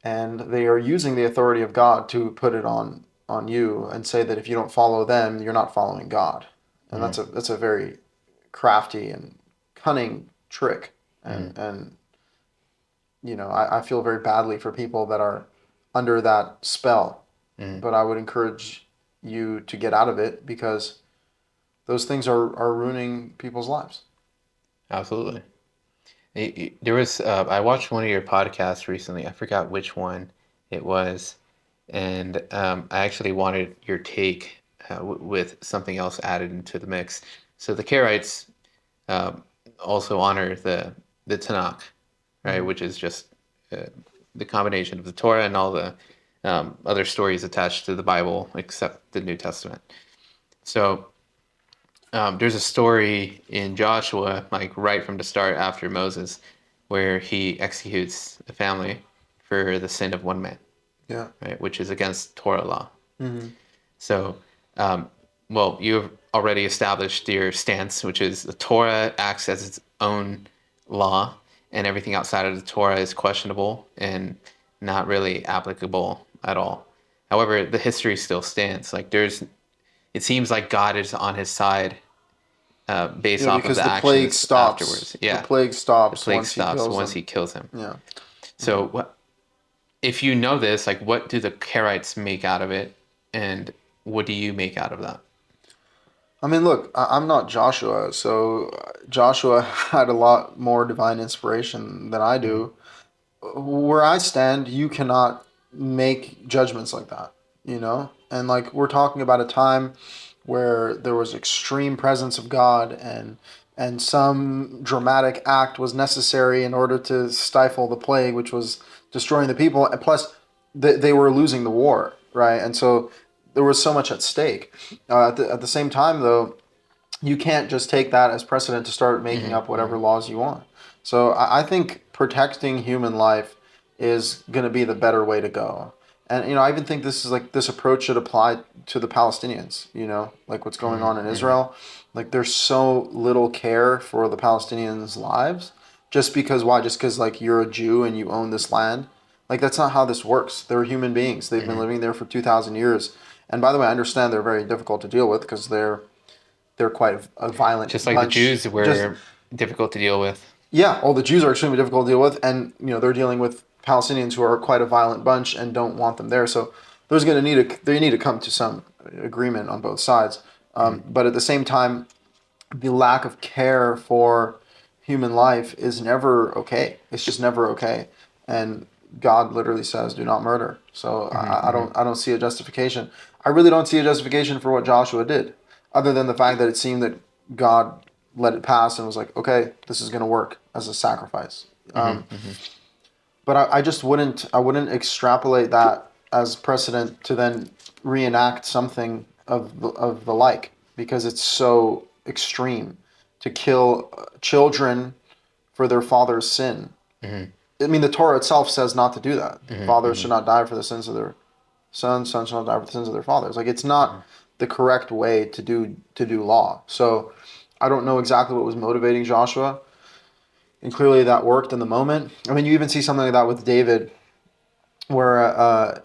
And they are using the authority of God to put it on you and say that if you don't follow them, you're not following God. And that's a very crafty and cunning trick. And I feel very badly for people that are under that spell. But I would encourage you to get out of it, because those things are ruining people's lives. Absolutely. There was I watched one of your podcasts recently. I forgot which one it was, and I actually wanted your take with something else added into the mix. So the Karaites also honor the Tanakh, right, which is just the combination of the Torah and all the other stories attached to the Bible, except the New Testament. So there's a story in Joshua, like right from the start after Moses, where he executes a family for the sin of one man, Yeah. right, which is against Torah law. Mm-hmm. So, well, you've already established your stance, which is the Torah acts as its own law, and everything outside of the Torah is questionable and not really applicable at all. However, the history still stands. Like it seems like God is on his side based Yeah, off of because the the plague actions stops. afterwards. The Yeah, plague the stops plague once he stops kills once them. he kills him. Yeah. So if you know this, like, what do the Karaites make out of it, and what do you make out of that? I mean, look, I'm not Joshua, so Joshua had a lot more divine inspiration than I Mm-hmm. do. Where I stand, you cannot make judgments like that, you know? And like we're talking about a time where there was extreme presence of God and some dramatic act was necessary in order to stifle the plague, which was destroying the people. And plus, they were losing the war, right? And so there was so much at stake. At the same time, though, you can't just take that as precedent to start making up Mm-hmm. whatever laws you want. So I think protecting human life is going to be the better way to go. And I even think this approach should apply to the Palestinians. Like what's going on in Mm-hmm. Israel. Like there's so little care for the Palestinians' lives, just because why? Just because like you're a Jew and you own this land. Like that's not how this works. They're human beings. They've been Mm-hmm. living there for 2,000 years. And by the way, I understand they're very difficult to deal with because they're quite a Just violent like the bunch. Jews Just were difficult to deal with. yeah, all the Jews are extremely difficult to deal with, and they're dealing with Palestinians who are quite a violent bunch and don't want them there. So there's going to they need to come to some agreement on both sides. Mm-hmm. But at the same time, the lack of care for human life is never okay. It's just never okay, and God literally says, "Do not murder." So Mm-hmm. I don't see a justification. I really don't see a justification for what Joshua did, other than the fact that it seemed that God let it pass and was like, "Okay, this is going to work as a sacrifice." Mm-hmm. Mm-hmm. But I just wouldn't extrapolate that as precedent to then reenact something of the like, because it's so extreme to kill children for their father's sin. Mm-hmm. I mean, the Torah itself says not to do that. Fathers Mm-hmm. should not die for the sins of their sons should not die for the sins of their fathers. Like it's not the correct way to do law. So I don't know exactly what was motivating Joshua, and clearly that worked in the moment. I mean, you even see something like that with David, where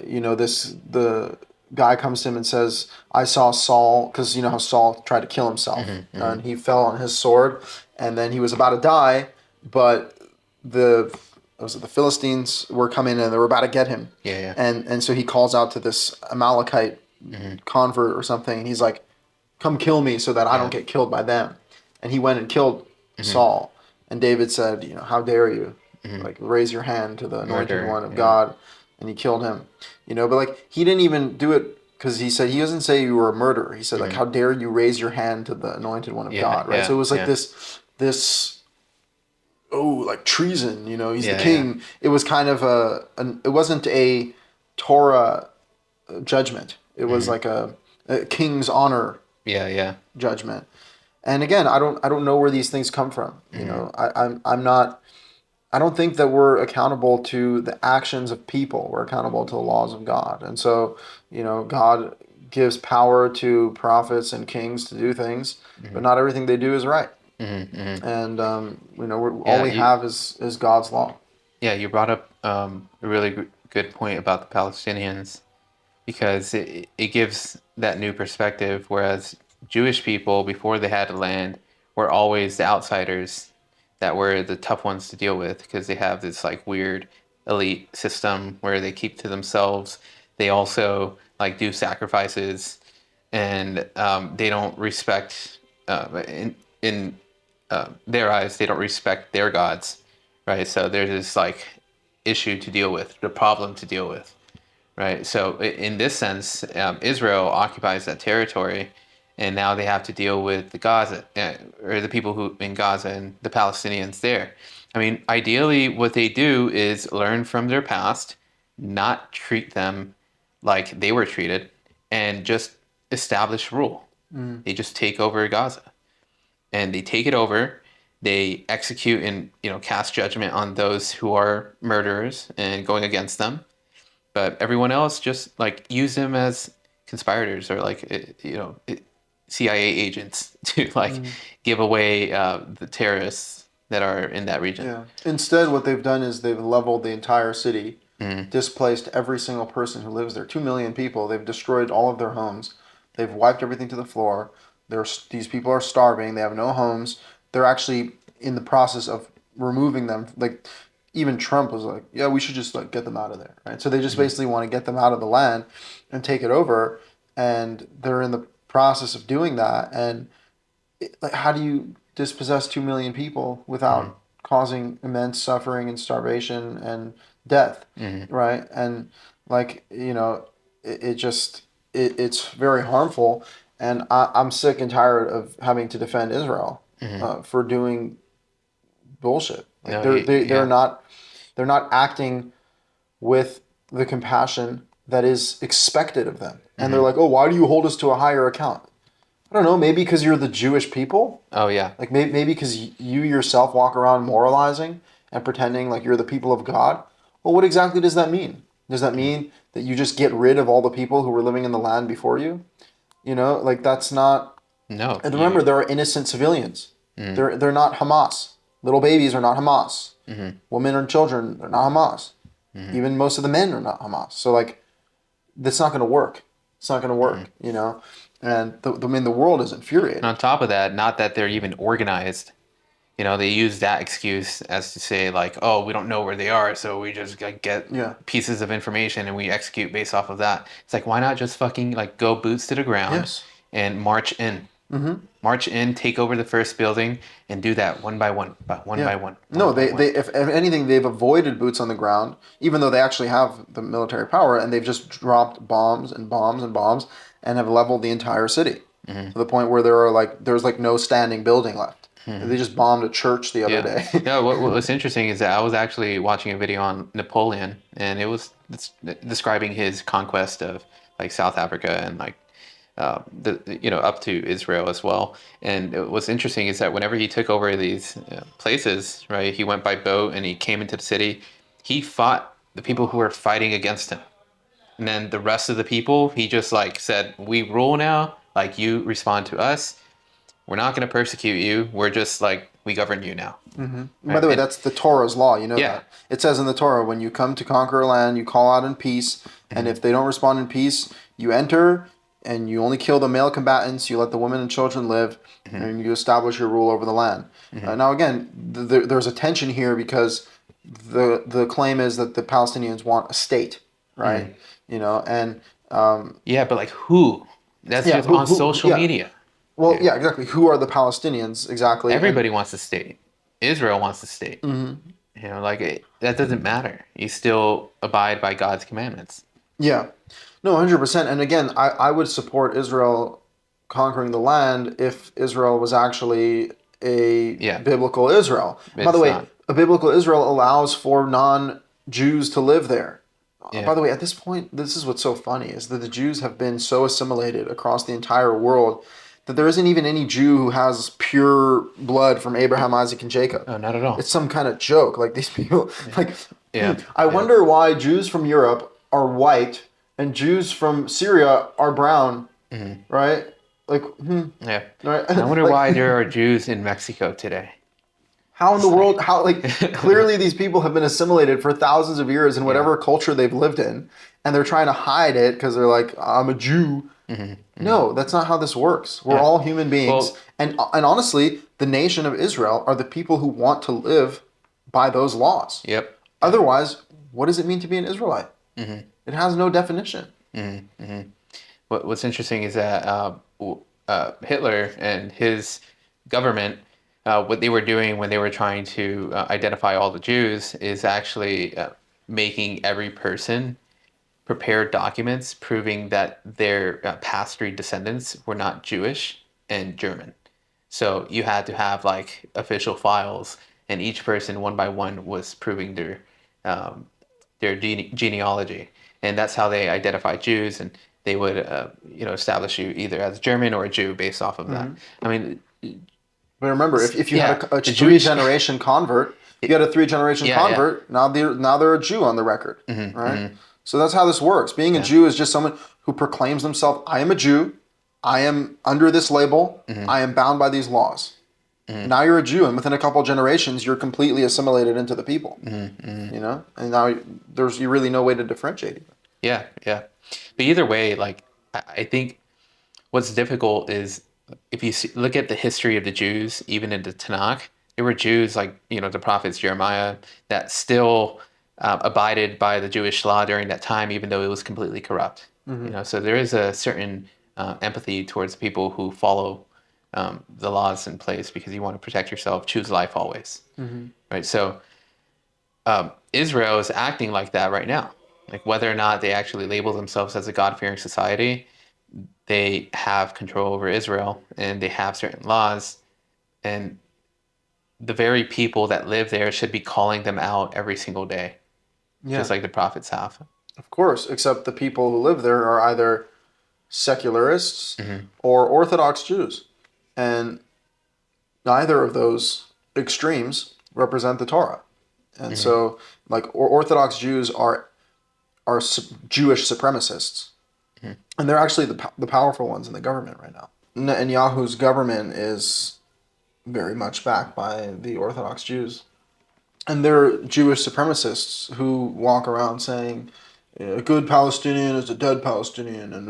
the guy comes to him and says, "I saw Saul," because you know how Saul tried to kill himself, Mm-hmm. Mm-hmm. and he fell on his sword, and then he was about to die, but the the Philistines were coming and they were about to get him, Yeah, yeah. and so he calls out to this Amalekite Mm-hmm. convert or something, and he's like, "Come kill me so that I don't Yeah. get killed by them," and he went and killed Mm-hmm. Saul, and David said, "How dare you, Mm-hmm. like raise your hand to the anointed Murder. one of Yeah. God," and he killed him, but like he didn't even do it because he doesn't say you were a murderer. He said like, Mm-hmm. "How dare you raise your hand to the anointed one of Yeah. God," right? So Yeah. it was like Yeah. this like treason. He's the Yeah. Yeah. king. It was kind of it wasn't a Torah judgment. It was Mm-hmm. like a king's honor Yeah. Yeah. judgment. And again, I don't know where these things come from. Mm-hmm. I'm not. I don't think that we're accountable to the actions of people. We're accountable to the laws of God. And so, God gives power to prophets and kings to do things, Mm-hmm. but not everything they do is right. Mm-hmm. Mm-hmm. And all Yeah. we have is God's law. Yeah, you brought up a really good point about the Palestinians because it gives that new perspective. Whereas Jewish people, before they had land, were always the outsiders that were the tough ones to deal with because they have this like weird elite system where they keep to themselves. They also like do sacrifices, and they don't respect in their eyes they don't respect their gods, right? So there's this like issue to deal with, the problem to deal with, right? So in this sense, Israel occupies that territory, and now they have to deal with the Gaza or the people who in Gaza and the Palestinians there. I mean, ideally, what they do is learn from their past, not treat them like they were treated, and just establish rule. Mm. They just take over Gaza, and they take it over. They execute and cast judgment on those who are murderers and going against them, but everyone else just like use them as conspirators or like CIA agents to like Mm. give away the terrorists that are in that region. Yeah. Instead, what they've done is they've leveled the entire city displaced every single person who lives there. 2 million people. They've destroyed all of their homes. They've wiped everything to the floor. These people are starving. They have no homes. They're actually in the process of removing them. Like, even Trump was like, yeah, we should just like get them out of there, right? So they just basically want to get them out of the land and take it over, and they're in the process of doing that. And like, how do you dispossess 2 million people without causing immense suffering and starvation and death, right? And like, it just it's very harmful, and I'm sick and tired of having to defend Israel for doing bullshit. Like, No, they're not acting with the compassion that is expected of them, and they're like, oh, why do you hold us to a higher account? I don't know, maybe because you're the Jewish people. Oh yeah. Like, maybe because you yourself walk around moralizing and pretending like you're the people of God. Well, what exactly does that mean? Does that mean that you just get rid of all the people who were living in the land before you? Like, that's not. No. And remember, there are innocent civilians. They're not Hamas. Little babies are not Hamas. Women and children, they're not Hamas. Even most of the men are not Hamas. So like, that's not going to work. It's not going to work. And the world is infuriated. And on top of that, not that they're even organized. They use that excuse as to say like, oh, we don't know where they are, so we just like, get pieces of information and we execute based off of that. It's like, why not just fucking like go boots to the ground and march in? March in, take over the first building, and do that one by one, by one. No, they if anything, they've avoided boots on the ground, even though they actually have the military power, and they've just dropped bombs and bombs and bombs and have leveled the entire city to the point where there's no standing building left. They just bombed a church the other day. No, what's interesting is that I was actually watching a video on Napoleon, and it's describing his conquest of like South Africa and like up to Israel as well. And what's interesting is that whenever he took over these places, right, he went by boat and he came into the city. He fought the people who were fighting against him, and then the rest of the people, he just like said, "We rule now. Like, you respond to us. We're not going to persecute you. We're just like, we govern you now." Right? By the way, that's the Torah's law. You know that. It says in the Torah, when you come to conquer a land, you call out in peace, and if they don't respond in peace, you enter. And you only kill the male combatants, you let the women and children live, and you establish your rule over the land. Now, again, there's a tension here because the claim is that the Palestinians want a state, right? And but like who? That's just on social media. Well, exactly. Who are the Palestinians exactly? Everybody wants a state. Israel wants a state. That doesn't matter. You still abide by God's commandments. Yeah. No, 100%. And again, I would support Israel conquering the land if Israel was actually a biblical Israel. By the way, a biblical Israel allows for non-Jews to live there. By the way, at this point, this is what's so funny, is that the Jews have been so assimilated across the entire world that there isn't even any Jew who has pure blood from Abraham, Isaac, and Jacob. No, not at all. It's some kind of joke. Like, these people, I wonder why Jews from Europe are white and Jews from Syria are brown, right? Like, right? I wonder why there are Jews in Mexico today. How in the world? How, like, clearly these people have been assimilated for thousands of years in whatever culture they've lived in, and they're trying to hide it because they're like, I'm a Jew. No, that's not how this works. We're all human beings, and honestly, the nation of Israel are the people who want to live by those laws. Otherwise, what does it mean to be an Israelite? It has no definition. What's interesting is that Hitler and his government, what they were doing when they were trying to identify all the Jews is actually making every person prepare documents proving that their past three descendants were not Jewish and German. So you had to have like official files, and each person one by one was proving their genealogy. And that's how they identify Jews, and they would, establish you either as German or a Jew based off of that. I mean, but remember, if you had a three-generation convert, you had a three-generation convert. Now they're a Jew on the record, right? So that's how this works. Being a Jew is just someone who proclaims themselves, "I am a Jew. I am under this label. I am bound by these laws." Mm-hmm. Now you're a Jew, and within a couple generations, you're completely assimilated into the people. Mm-hmm. You know, and now there's you really no way to differentiate. Yeah, yeah. But either way, like I think what's difficult is if you look at the history of the Jews, even in the Tanakh, there were Jews like the prophets Jeremiah that still abided by the Jewish law during that time, even though it was completely corrupt. Mm-hmm. So there is a certain empathy towards people who follow the laws in place because you want to protect yourself, choose life always, Mm-hmm. right? So Israel is acting like that right now. Like whether or not they actually label themselves as a God-fearing society, they have control over Israel and they have certain laws, and the very people that live there should be calling them out every single day, just Yeah, like the prophets have. of course. Except the people who live there are either secularists Hmm. or Orthodox Jews, and neither of those extremes represent the Torah. And Hmm. so, like Orthodox Jews are Jewish supremacists, Hmm. and they're actually the powerful ones in the government right now. Netanyahu's government is very much backed by the Orthodox Jews, and they're Jewish supremacists who walk around saying a good Palestinian is a dead Palestinian, and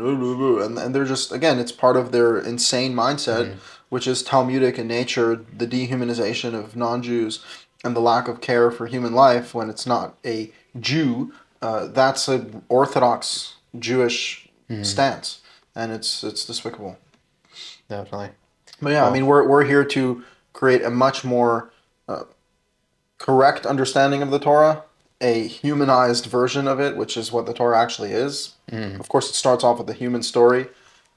they're just, again, it's part of their insane mindset, Hmm. which is Talmudic in nature, the dehumanization of non-Jews and the lack of care for human life when it's not a Jew. That's an Orthodox Jewish Hmm. stance, and it's despicable. Definitely. But yeah, I mean, Well, we're here to create a much more uh, correct understanding of the Torah, a humanized version of it, which is what the Torah actually is. mhm. Of course, it starts off with a human story,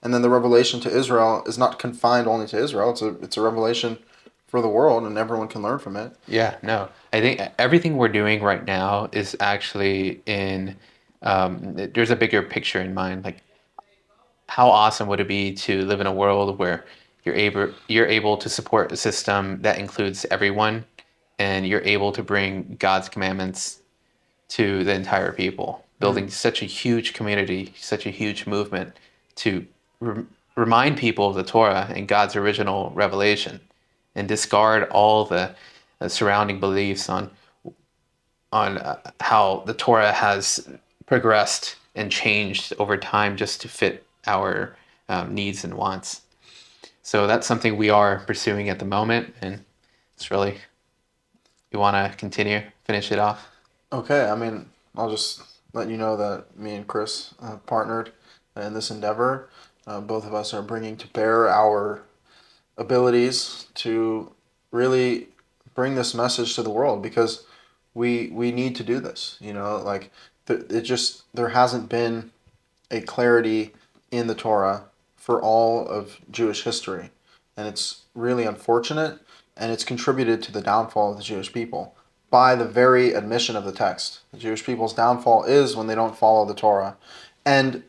and then the revelation to Israel is not confined only to Israel. It's a revelation for the world, and everyone can learn from it. Yeah, no. I think everything we're doing right now is actually there's a bigger picture in mind. Like, how awesome would it be to live in a world where you're able to support a system that includes everyone, and you're able to bring God's commandments to the entire people, building Mm. such a huge community, such a huge movement to re- remind people of the Torah and God's original revelation, and discard all the surrounding beliefs on how the Torah has progressed and changed over time just to fit our needs and wants. So that's something we are pursuing at the moment, and it's really, you want to continue, finish it off? Okay, I mean, I'll just let you know that me and Chris partnered in this endeavor. Both of us are bringing to bear our abilities to really bring this message to the world because we need to do this. You know, like it just there hasn't been a clarity in the Torah for all of Jewish history, and it's really unfortunate, and it's contributed to the downfall of the Jewish people by the very admission of the text. The Jewish people's downfall is when they don't follow the Torah, and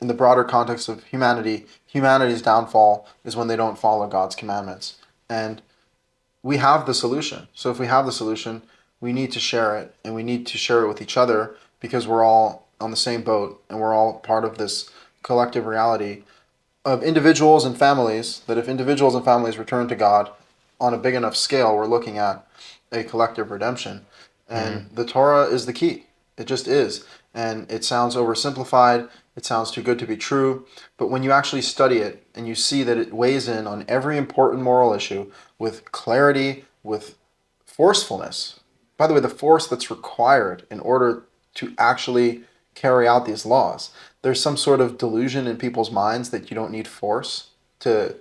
in the broader context of humanity, humanity's downfall is when they don't follow God's commandments. And we have the solution. So if we have the solution, we need to share it, and we need to share it with each other because we're all on the same boat and we're all part of this collective reality of individuals and families. That if individuals and families return to God on a big enough scale, we're looking at a collective redemption. Mm-hmm. And the Torah is the key. It just is. And it sounds oversimplified. It sounds too good to be true. But when you actually study it and you see that it weighs in on every important moral issue with clarity, with forcefulness, by the way, the force that's required in order to actually carry out these laws, there's some sort of delusion in people's minds that you don't need force to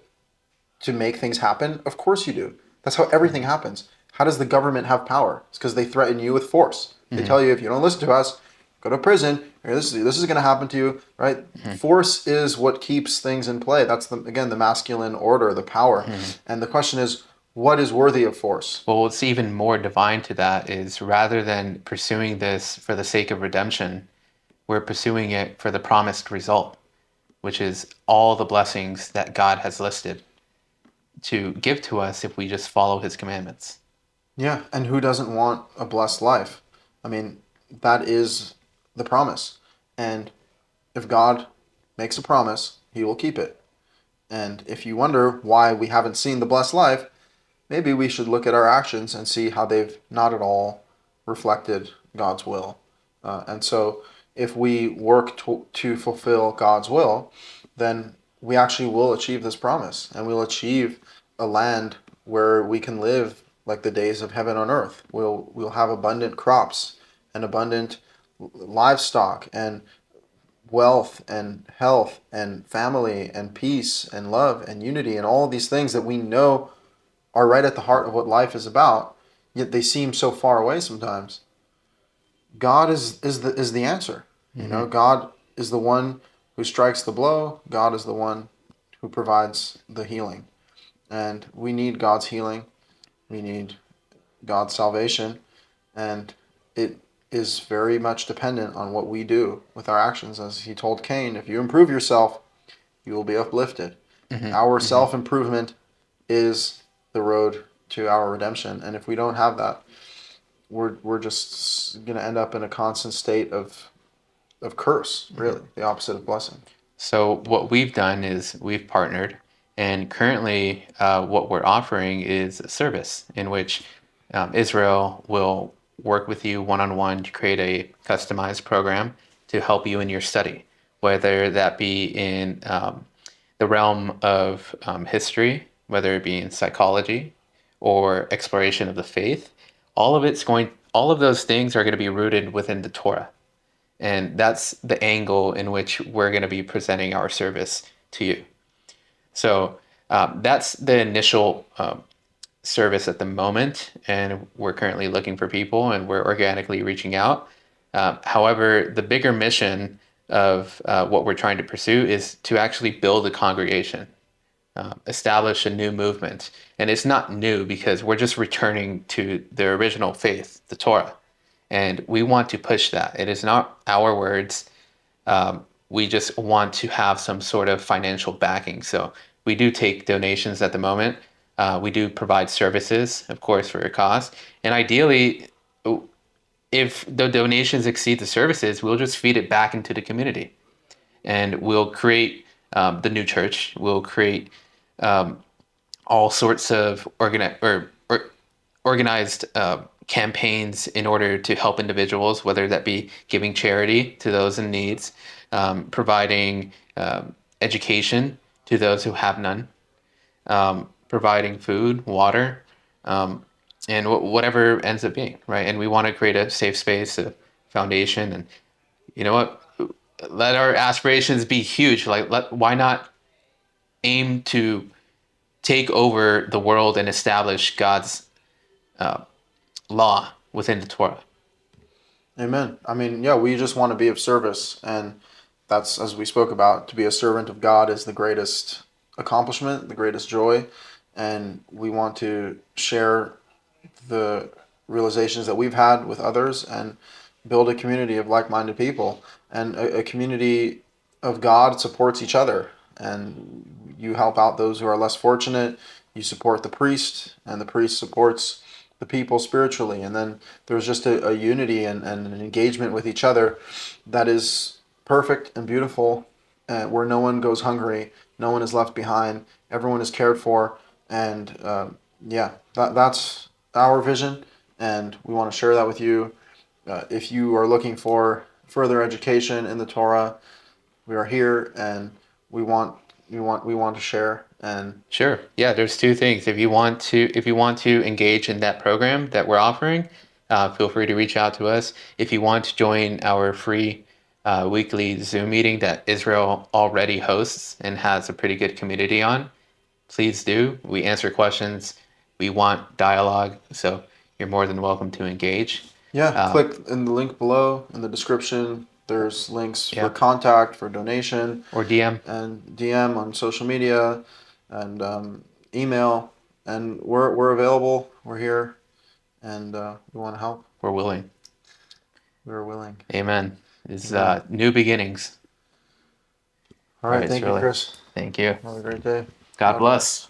make things happen. Of course you do. That's how everything happens. How does the government have power? It's because they threaten you with force. They Mm-hmm. tell you if you don't listen to us, go to prison. Or this is going to happen to you, right? Force is what keeps things in play. That's the masculine order, the power. Mm-hmm. And the question is, what is worthy of force? Well, what's even more divine to that is rather than pursuing this for the sake of redemption, we're pursuing it for the promised result, which is all the blessings that God has listed to give to us if we just follow his commandments. Yeah, and who doesn't want a blessed life? I mean, that is the promise. And if God makes a promise, he will keep it. And if you wonder why we haven't seen the blessed life, maybe we should look at our actions and see how they've not at all reflected God's will. And so, if we work to fulfill God's will, then we actually will achieve this promise, and we'll achieve a land where we can live like the days of heaven on earth. We'll have abundant crops and abundant livestock and wealth and health and family and peace and love and unity and all of these things that we know are right at the heart of what life is about, yet they seem so far away sometimes. God is the answer. You know, God is the one who strikes the blow. God is the one who provides the healing. And we need God's healing. We need God's salvation. And it is very much dependent on what we do with our actions. As he told Cain, if you improve yourself, you will be uplifted. Our self-improvement is the road to our redemption. And if we don't have that, we're just going to end up in a constant state of curse, really, the opposite of blessing. So what we've done is we've partnered, and currently what we're offering is a service in which Israel will work with you one-on-one to create a customized program to help you in your study, whether that be in the realm of history, whether it be in psychology or exploration of the faith. All of those things are going to be rooted within the Torah. And that's the angle in which we're going to be presenting our service to you. So that's the initial service at the moment. And we're currently looking for people and we're organically reaching out. However, the bigger mission of what we're trying to pursue is to actually build a congregation, establish a new movement. And it's not new because we're just returning to the original faith, the Torah. And we want to push that. It is not our words. We just want to have some sort of financial backing. So we do take donations at the moment. We do provide services, of course, for a cost. And ideally, if the donations exceed the services, we'll just feed it back into the community. And we'll create the new church. We'll create all sorts of organized campaigns in order to help individuals, whether that be giving charity to those in needs, providing education to those who have none, providing food, water, and whatever ends up being, right? And we want to create a safe space, a foundation, and you know what? Let our aspirations be huge. Why not aim to take over the world and establish God's law within the Torah? Amen. I mean, yeah, we just want to be of service. And that's, as we spoke about, to be a servant of God is the greatest accomplishment, the greatest joy. And we want to share the realizations that we've had with others and build a community of like-minded people. And a community of God supports each other. And you help out those who are less fortunate. You support the priest, and the priest supports the people spiritually. And then there's just a unity and an engagement with each other that is perfect and beautiful, where no one goes hungry, no one is left behind, everyone is cared for. And that's our vision, and we want to share that with you. If you are looking for further education in the Torah, we are here, and we want to share. And Sure. Yeah, there's two things. If you want to engage in that program that we're offering, feel free to reach out to us. If you want to join our free weekly Zoom meeting that Israel already hosts and has a pretty good community on, please do. We answer questions. We want dialogue, so you're more than welcome to engage. yeah, click in the link below in the description. There's links for Yeah. contact, for donation, Or DM. and DM on social media, and email. And we're available. We're here, and we want to help. We're willing. We're willing. Amen. It's Amen. new beginnings. All right. Right, Thank you, Shirley. Chris. Thank you. Have a great day. God bless.